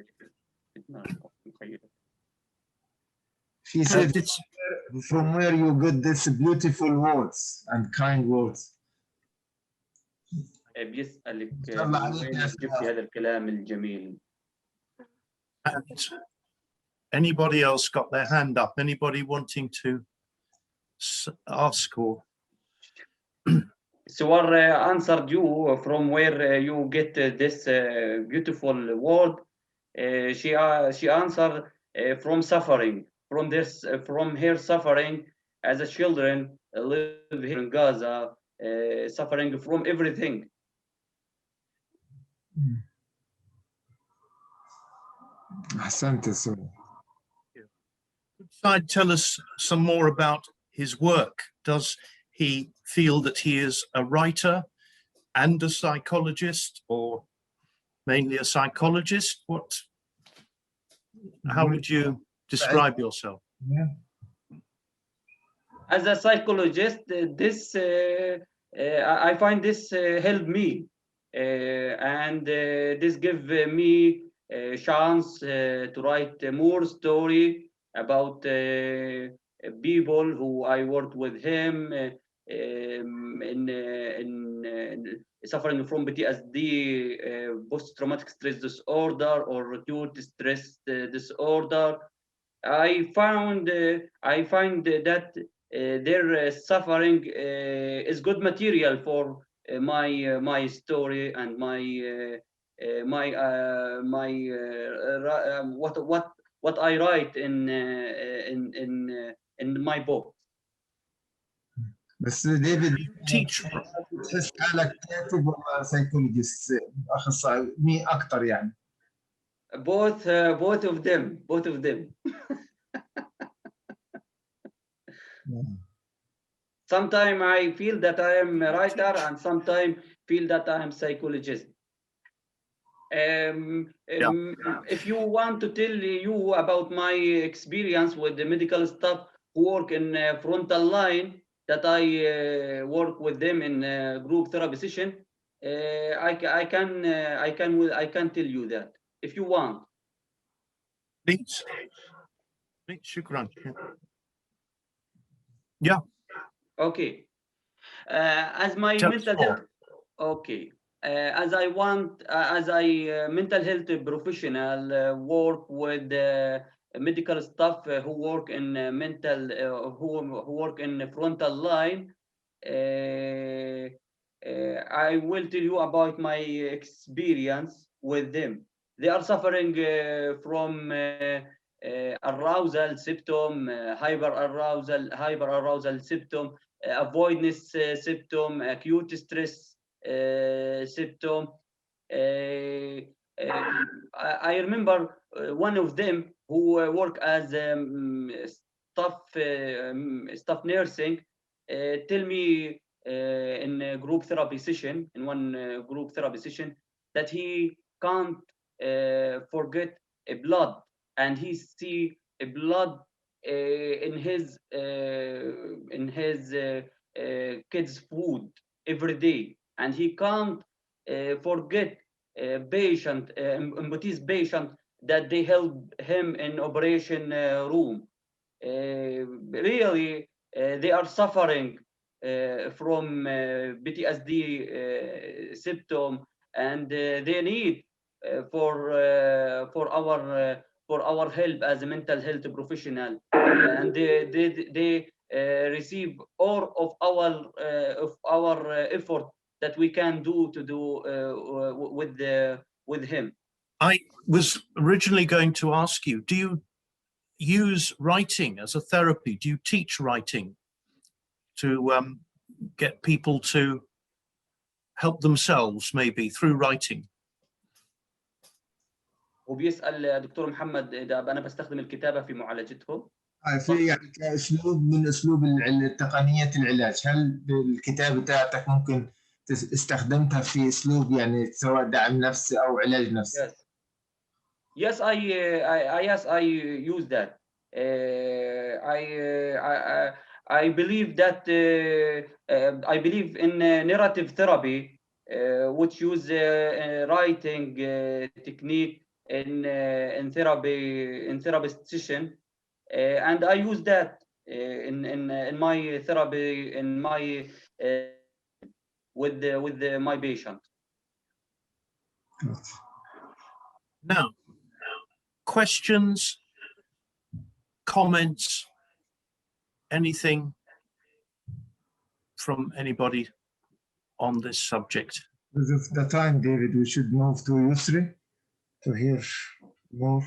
She said, from where you got this beautiful words and kind words. بيسألك وين جبتي هذا الكلام الجميل. And anybody else got their hand up? Anybody wanting to ask or? Suar answered you from where you get this beautiful word. She answered from suffering, from her suffering as a children live here in Gaza, suffering from everything. Could tell us some more about his work? Does he feel that he is a writer and a psychologist, or mainly a psychologist? How would you describe yourself? Yeah. As a psychologist, I find this helped me, and this give me a chance to write more story about people who I worked with him in suffering from PTSD, post-traumatic stress disorder, or acute stress disorder. I find that their suffering is good material for my story and what I write in my book. بس ديفيد teach تحس حالك كاتب ولا سايكولوجيست اخصائي مين اكثر يعني؟ both of them. Sometimes I feel that I am a writer, and sometimes feel that I am psychologist. If you want to tell you about my experience with the medical staff who work in frontal line, that I work with them in group therapy session, I can tell you that if you want. Please. Shukran. Yeah. Okay. As my mental health. Okay. As I mental health professional work with medical staff who work in who work in frontal line, I will tell you about my experience with them. They are suffering from arousal symptom, hyperarousal symptom, avoidance symptom, acute stress symptom. I remember one of them who work as staff nursing tell me in a group therapy session, that he can't forget a blood, and he see a blood in his kids' food every day, and he can't forget patient, amputee patient that they help him in operation room. Really, they are suffering from PTSD symptom, and they need for our help as a mental health professional, and they receive all of our effort that we can do with him. I was originally going to ask you, do you use writing as a therapy? Do you teach writing to get people to help themselves, maybe through writing? وبيسأل دكتور محمد إذا أنا بستخدم الكتابة في معالجتهم. في يعني كأسلوب من أسلوب تقنية العلاج، هل الكتابة بتاعتك ممكن استخدمتها في أسلوب يعني سواء دعم نفسي أو علاج نفسي؟ Yes, I use that. I believe that I believe in narrative therapy, which use writing technique in therapist session, and I use that in my therapy, in my with my patient. Now, questions, comments, anything from anybody on this subject? Because of the time, David, we should move to Yusri to hear more.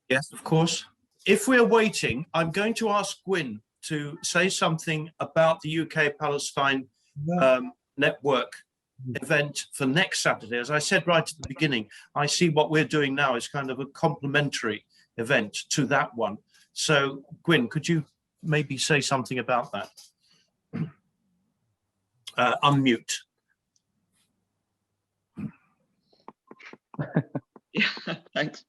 Yes, of course. If we're waiting, I'm going to ask Gwyn to say something about the UK-Palestine network event for next Saturday. As I said right at the beginning, I see what we're doing now is kind of a complementary event to that one. So, Gwyn, could you maybe say something about that. Unmute. Yeah, thanks.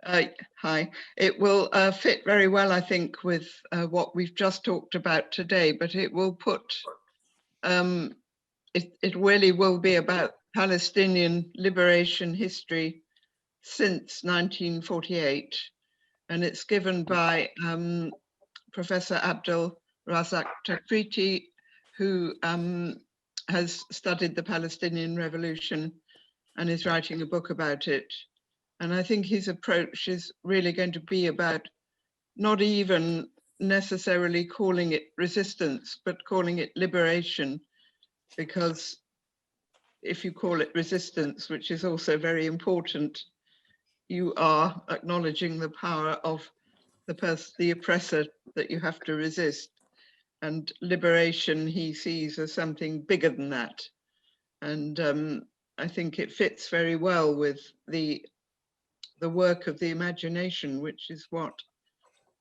Hi. It will fit very well, I think, with what we've just talked about today, but it will put, it really will be about Palestinian liberation history since 1948. And it's given by Professor Abdul Razak Takriti, who has studied the Palestinian Revolution and is writing a book about it. And I think his approach is really going to be about not even necessarily calling it resistance, but calling it liberation, because if you call it resistance, which is also very important, you are acknowledging the power of the oppressor that you have to resist. And liberation he sees as something bigger than that. And I think it fits very well with the work of the imagination, which is what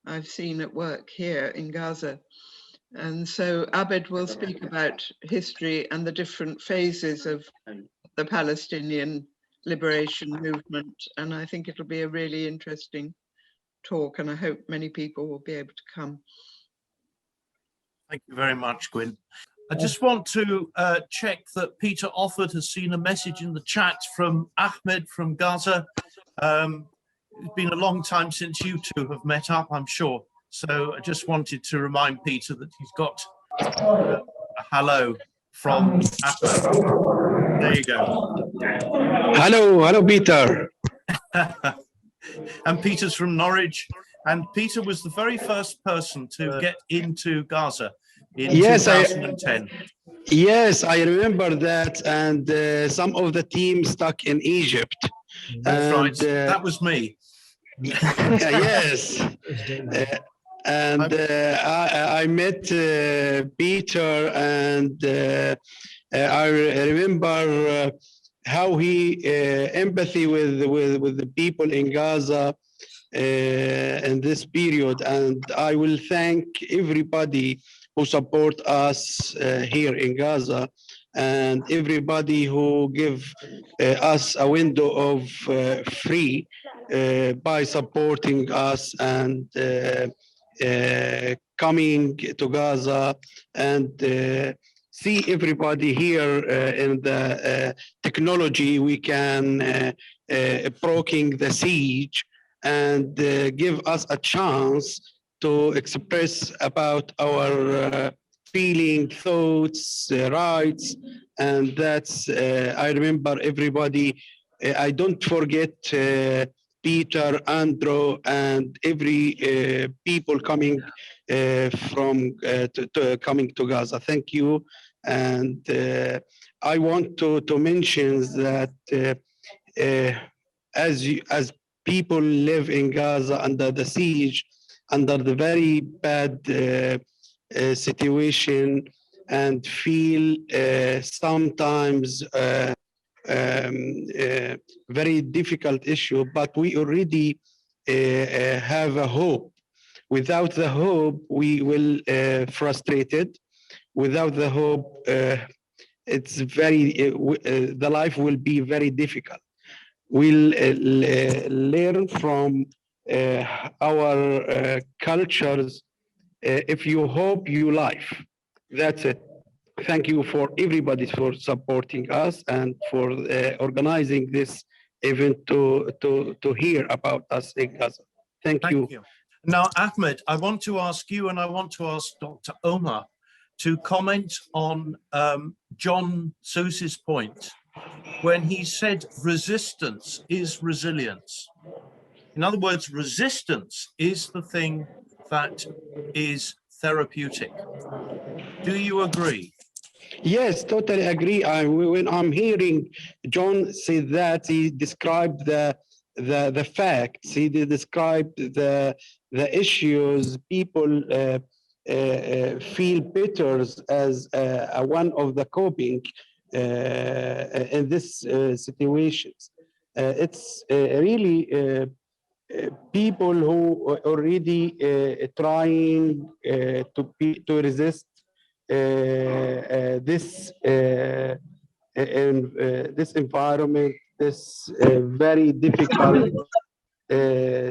I've seen at work here in Gaza. And so Abed will speak about history and the different phases of the Palestinian liberation movement. And I think it'll be a really interesting talk, and I hope many people will be able to come. Thank you very much, Gwyn. I just want to check that Peter Offord has seen a message in the chat from Ahmed from Gaza. It's been a long time since you two have met up, I'm sure. So I just wanted to remind Peter that he's got a hello from Ahmed. There you go. Hello, Peter. And Peter's from Norwich. And Peter was the very first person to get into Gaza in 2010. Yes, I remember that. And some of the team stuck in Egypt. That's right. That was me. Yes. I met Peter, and I remember how he empathy with the people in Gaza in this period, and I will thank everybody who support us here in Gaza, and everybody who give us a window of free by supporting us and coming to Gaza and see everybody here in the technology. We can broken the siege and give us a chance to express about our feeling, thoughts, rights, and that's, I remember everybody. I don't forget Peter, Andrew, and every people coming from coming to Gaza. Thank you. And I want to mention that as people live in Gaza under the siege, under the very bad situation, and feel sometimes very difficult issue, but we already have a hope. Without the hope, we will frustrated. Without the hope, it's very the life will be very difficult. We'll learn from our cultures. If you hope, you life. That's it. Thank you for everybody for supporting us and for organizing this event to hear about us in Gaza. Thank you. Now, Ahmed, I want to ask you, and I want to ask Dr. Omar to comment on John Seuss's point when he said resistance is resilience. In other words, resistance is the thing that is therapeutic. Do you agree? Yes, totally agree. When I'm hearing John say that, he described the facts. He described the issues. People feel bitter as one of the coping in this situations. It's really people who already trying to resist this this environment, this very difficult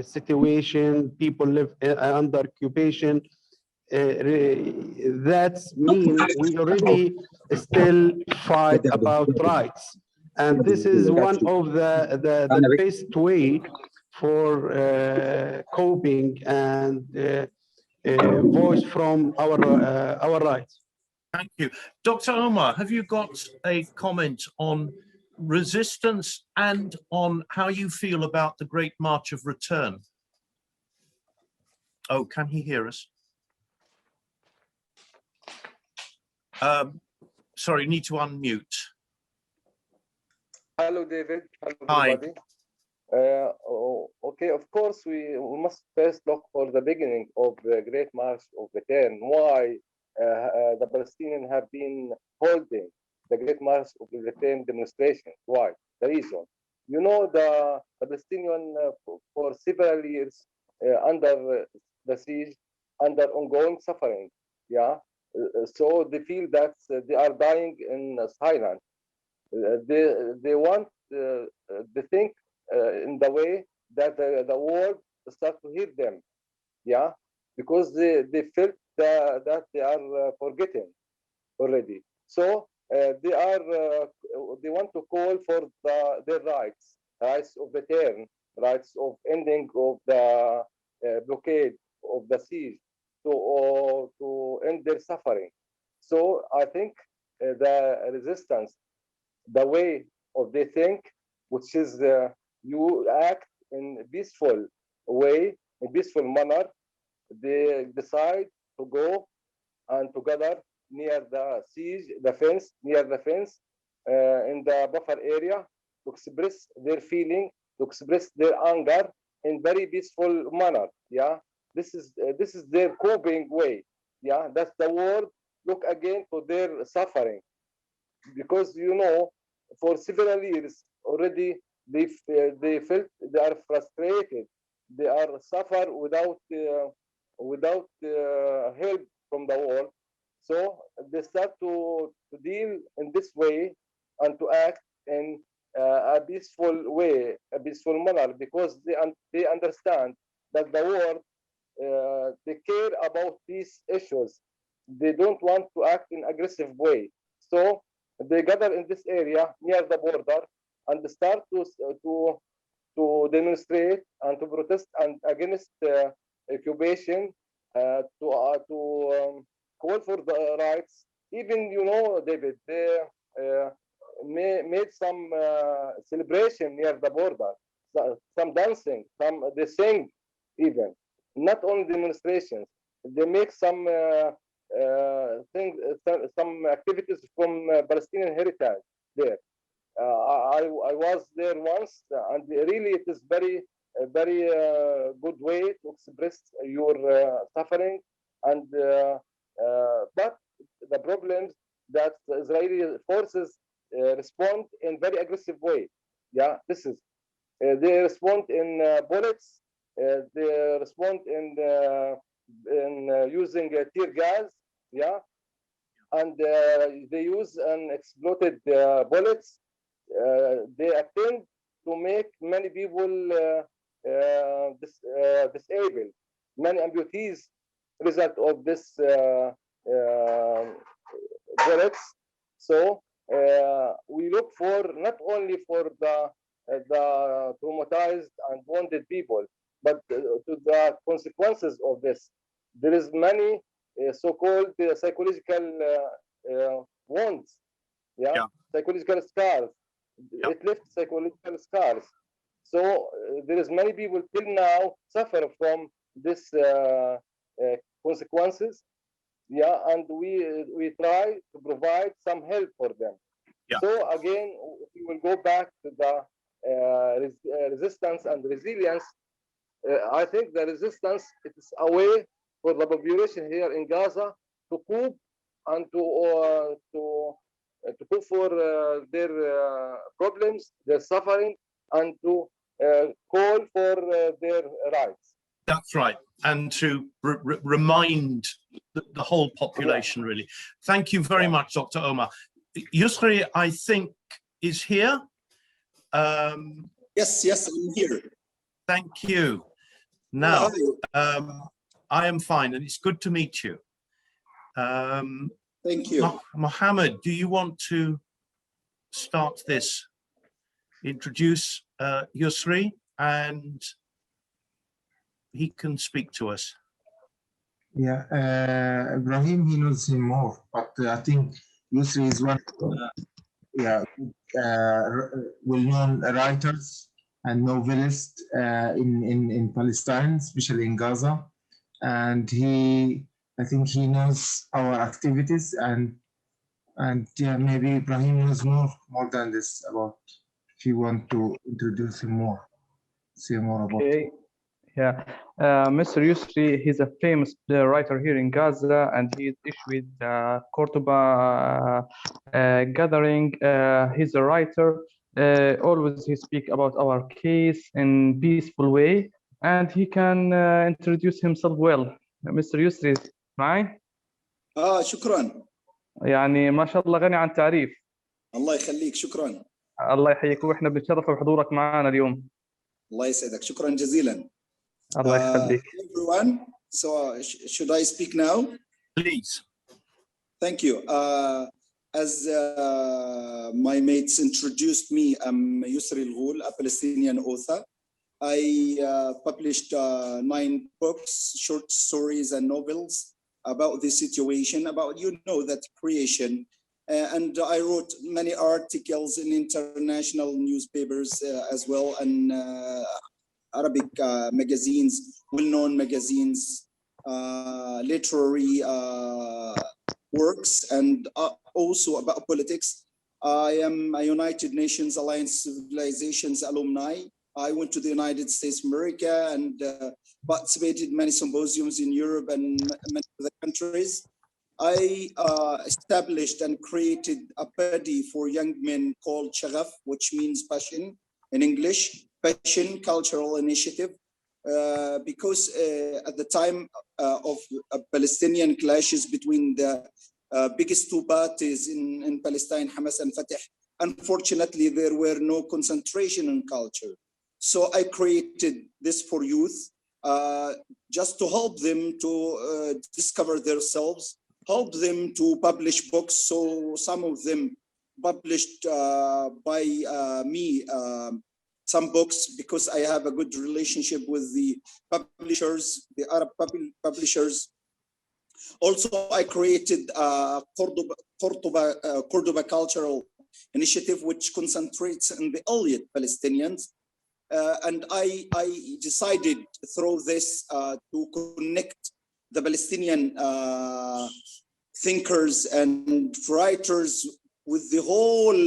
situation. People live under occupation. That means we already still fight about rights, and this is one of the best way for coping and voice from our rights. Thank you. Dr. Omar, have you got a comment on resistance and on how you feel about the Great March of Return? Oh, can he hear us? Sorry, need to unmute. Hello, David. Hello, Hi. everybody. Okay, of course, we must first look for the beginning of the Great March of Return. Why the Palestinians have been holding the Great March of Return demonstration? Why? The reason. You know, the Palestinians for several years under the siege, under ongoing suffering. Yeah. So they feel that they are dying in silence. They want, they think in the way that the world start to hear them, yeah, because they felt that they are forgetting already. So they want to call for their rights of return, rights of ending of the blockade of the siege, to end their suffering. So I think the resistance, the way of they think, which is you act in a peaceful way, in peaceful manner, they decide to go and to gather near the siege, the fence, near the fence, in the buffer area, to express their feeling, to express their anger in very peaceful manner. Yeah, this is their coping way. Yeah, that's the word. Look again to their suffering, because you know, for several years already, they felt they are frustrated, they are suffer without help from the world. So they start to deal in this way and to act in a peaceful way, a peaceful manner, because they understand that the world they care about these issues. They don't want to act in aggressive way. So they gather in this area near the border and start to demonstrate and to protest and against occupation, to call for the rights. Even, you know, David, they made some celebration near the border, some dancing, they sing even, not only demonstrations. They make some things, some activities from Palestinian heritage there. I was there once, and really it is very good way to express your suffering. And but the problems that the Israeli forces respond in very aggressive way. Yeah, this is they respond in bullets. They respond in using tear gas. Yeah, and they use exploded bullets. They attempt to make many people disabled, many amputees result of this bullets. So we look for not only for the traumatized and wounded people, but to the consequences of this. There is many so-called psychological wounds, yeah, psychological scars. It left psychological scars. So there is many people till now suffer from this consequences. Yeah, and we try to provide some help for them. Yeah. So again, we will go back to the resistance and resilience. I think the resistance, it is a way for the population here in Gaza to cope and to cope for their problems, their suffering, and to call for their rights. That's right. And to remind the whole population, really. Thank you very much, Dr. Omar. Yusri, I think, is here. Yes, I'm here. Thank you. Now, I am fine, and it's good to meet you. Thank you. Mohammed, do you want to start this? Introduce Yusri, and he can speak to us. Yeah, Ibrahim, he knows him more, but I think Yusri is one of well-known writers and novelists in Palestine, especially in Gaza. And I think he knows our activities, and yeah, maybe Ibrahim knows more than this about. If you want to introduce him more, say more about. Okay. Yeah, Mr. Yusri, he's a famous writer here in Gaza, and he's issued Cordoba gathering. He's a writer. Always he speaks about our case in peaceful way, and he can introduce himself well. Mr. Yusri, معي؟ شكرا. يعني ما شاء الله غني عن تعريف. الله يخليك، شكرا. الله يحييك، واحنا بنتشرف بحضورك معنا اليوم. الله يسعدك، شكرا جزيلا. الله يخليك. Everyone, so should I speak now? Please. Thank you. As my mates introduced me, I'm Yusri Al-Ghul, a Palestinian author. I published 9 books, short stories and novels about the situation, about, that creation. And I wrote many articles in international newspapers as well, and Arabic magazines, well-known magazines, literary works, and also about politics. I am a United Nations Alliance Civilizations alumni. I went to the United States of America and participated in many symposiums in Europe and many other countries. I established and created a body for young men called Shagaf, which means passion in English, Passion Cultural Initiative, because at the time of Palestinian clashes between the biggest 2 parties in Palestine, Hamas and Fatah, unfortunately, there were no concentration in culture. So I created this for youth, just to help them to discover themselves, help them to publish books. So some of them published by me, some books, because I have a good relationship with the publishers, the Arab publishers. Also, I created Cordoba Cultural Initiative, which concentrates on the Elliot Palestinians. And I decided through this to connect the Palestinian thinkers and writers with the whole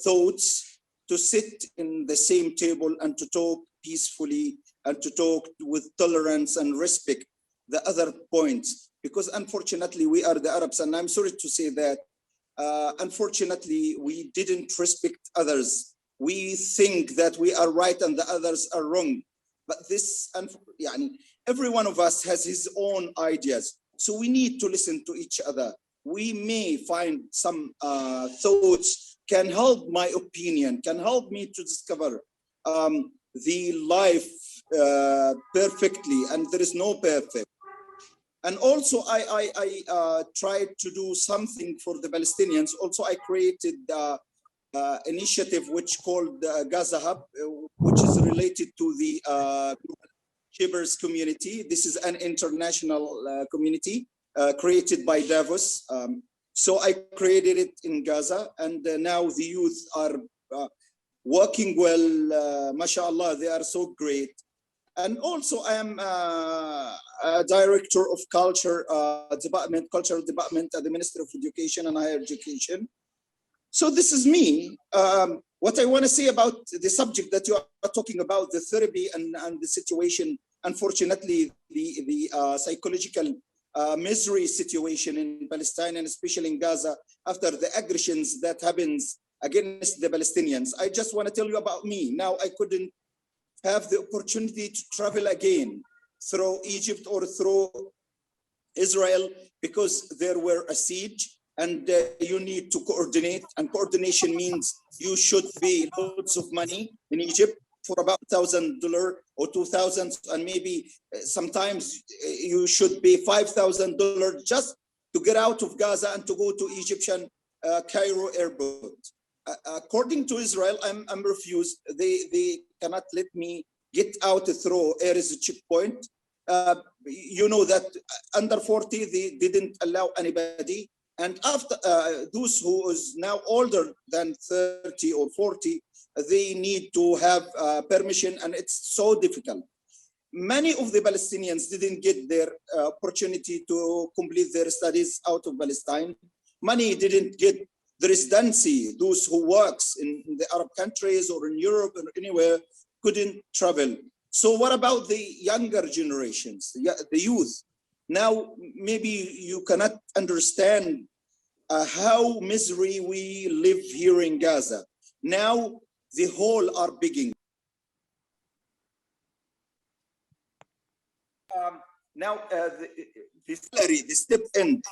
thoughts, to sit in the same table and to talk peacefully and to talk with tolerance and respect the other points. Because unfortunately, we are the Arabs, and I'm sorry to say that, unfortunately, we didn't respect others. We think that we are right and the others are wrong. But this, every one of us has his own ideas. So we need to listen to each other. We may find some thoughts can help my opinion, can help me to discover the life perfectly, and there is no perfect. And also I tried to do something for the Palestinians. Also, I created initiative which called Gaza Hub, which is related to the Shepherds community. This is an international community created by Davos. So I created it in Gaza, and now the youth are working well, mashallah, they are so great. And also I am a director of cultural department at the Ministry of Education and Higher Education. So this is me. What I want to say about the subject that you are talking about, the therapy and the situation, unfortunately, the psychological misery situation in Palestine, and especially in Gaza, after the aggressions that happens against the Palestinians. I just want to tell you about me. Now, I couldn't have the opportunity to travel again through Egypt or through Israel, because there were a siege, and you need to coordinate, and coordination means you should pay loads of money in Egypt for about $1,000 or $2,000, and maybe sometimes you should pay $5,000 just to get out of Gaza and to go to Egyptian Cairo airport. According to Israel, I'm refused. They cannot let me get out through Erez checkpoint. You know that under 40, they didn't allow anybody. And after those who is now older than 30 or 40, they need to have permission, and it's so difficult. Many of the Palestinians didn't get their opportunity to complete their studies out of Palestine. Many didn't get the residency. Those who works in the Arab countries or in Europe or anywhere couldn't travel. So what about the younger generations, the youth? Now, maybe you cannot understand how misery we live here in Gaza. Now, the whole are begging. Now, the salary, the step end,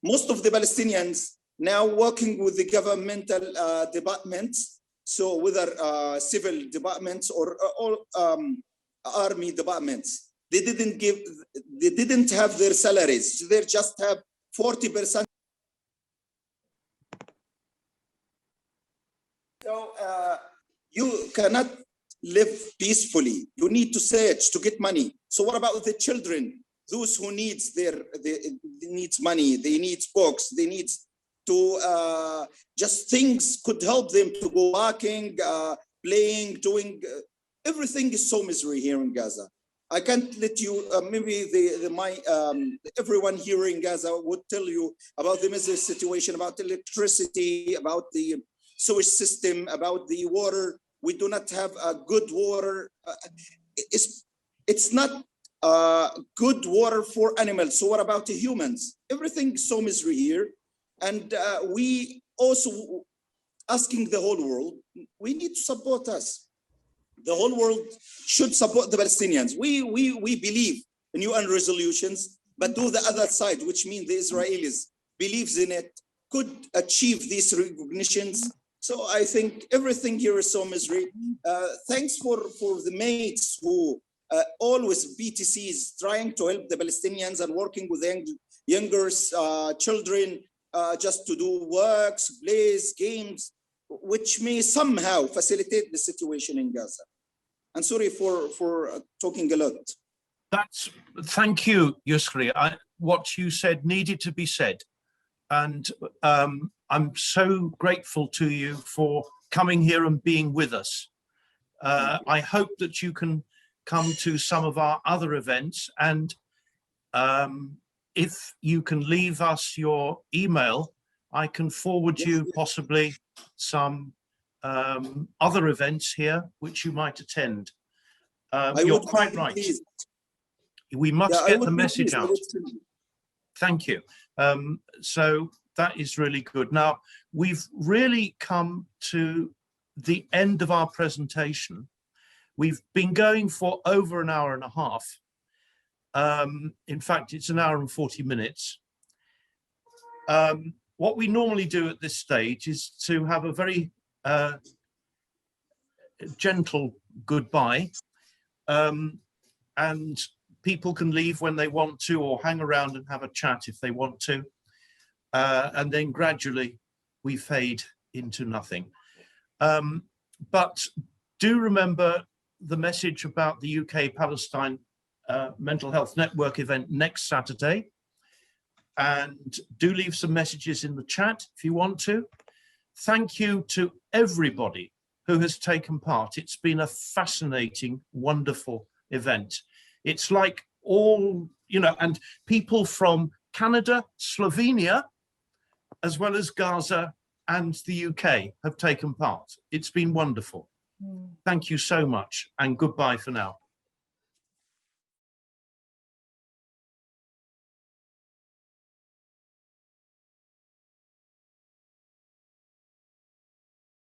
most of the Palestinians now working with the governmental departments, so whether civil departments or all army departments, they didn't have their salaries. They just have 40%. So you cannot live peacefully. You need to search to get money. So what about the children? Those who needs they needs money, they need books, they need to just things could help them to go walking, playing, doing everything is so misery here in Gaza. I can't let you, maybe everyone here in Gaza would tell you about the misery situation, about the electricity, about the sewage system, about the water. We do not have a good water. It's not good water for animals. So what about the humans? Everything is so misery here. And we also asking the whole world, we need to support us. The whole world should support the Palestinians. We believe in UN resolutions, but do the other side, which means the Israelis believes in it, could achieve these recognitions. So I think everything here is so misery. Thanks for the mates who always BTCs trying to help the Palestinians and working with younger children just to do works, plays, games, which may somehow facilitate the situation in Gaza. I'm sorry for talking a lot. Thank you, Yusri. What you said needed to be said. And I'm so grateful to you for coming here and being with us. I hope that you can come to some of our other events, and if you can leave us your email, I can forward you possibly some other events here which you might attend. You're quite right. We must get the message out. Thank you. So that is really good. Now, we've really come to the end of our presentation. We've been going for over an hour and a half. In fact, it's an hour and 40 minutes. What we normally do at this stage is to have a very gentle goodbye, and people can leave when they want to, or hang around and have a chat if they want to, and then gradually we fade into nothing. But do remember the message about the UK Palestine Mental Health Network event next Saturday, and do leave some messages in the chat if you want to. Thank you to everybody who has taken part. It's been a fascinating, wonderful event. It's like all, and people from Canada, Slovenia, as well as Gaza and the UK have taken part. It's been wonderful. Thank you so much, and goodbye for now.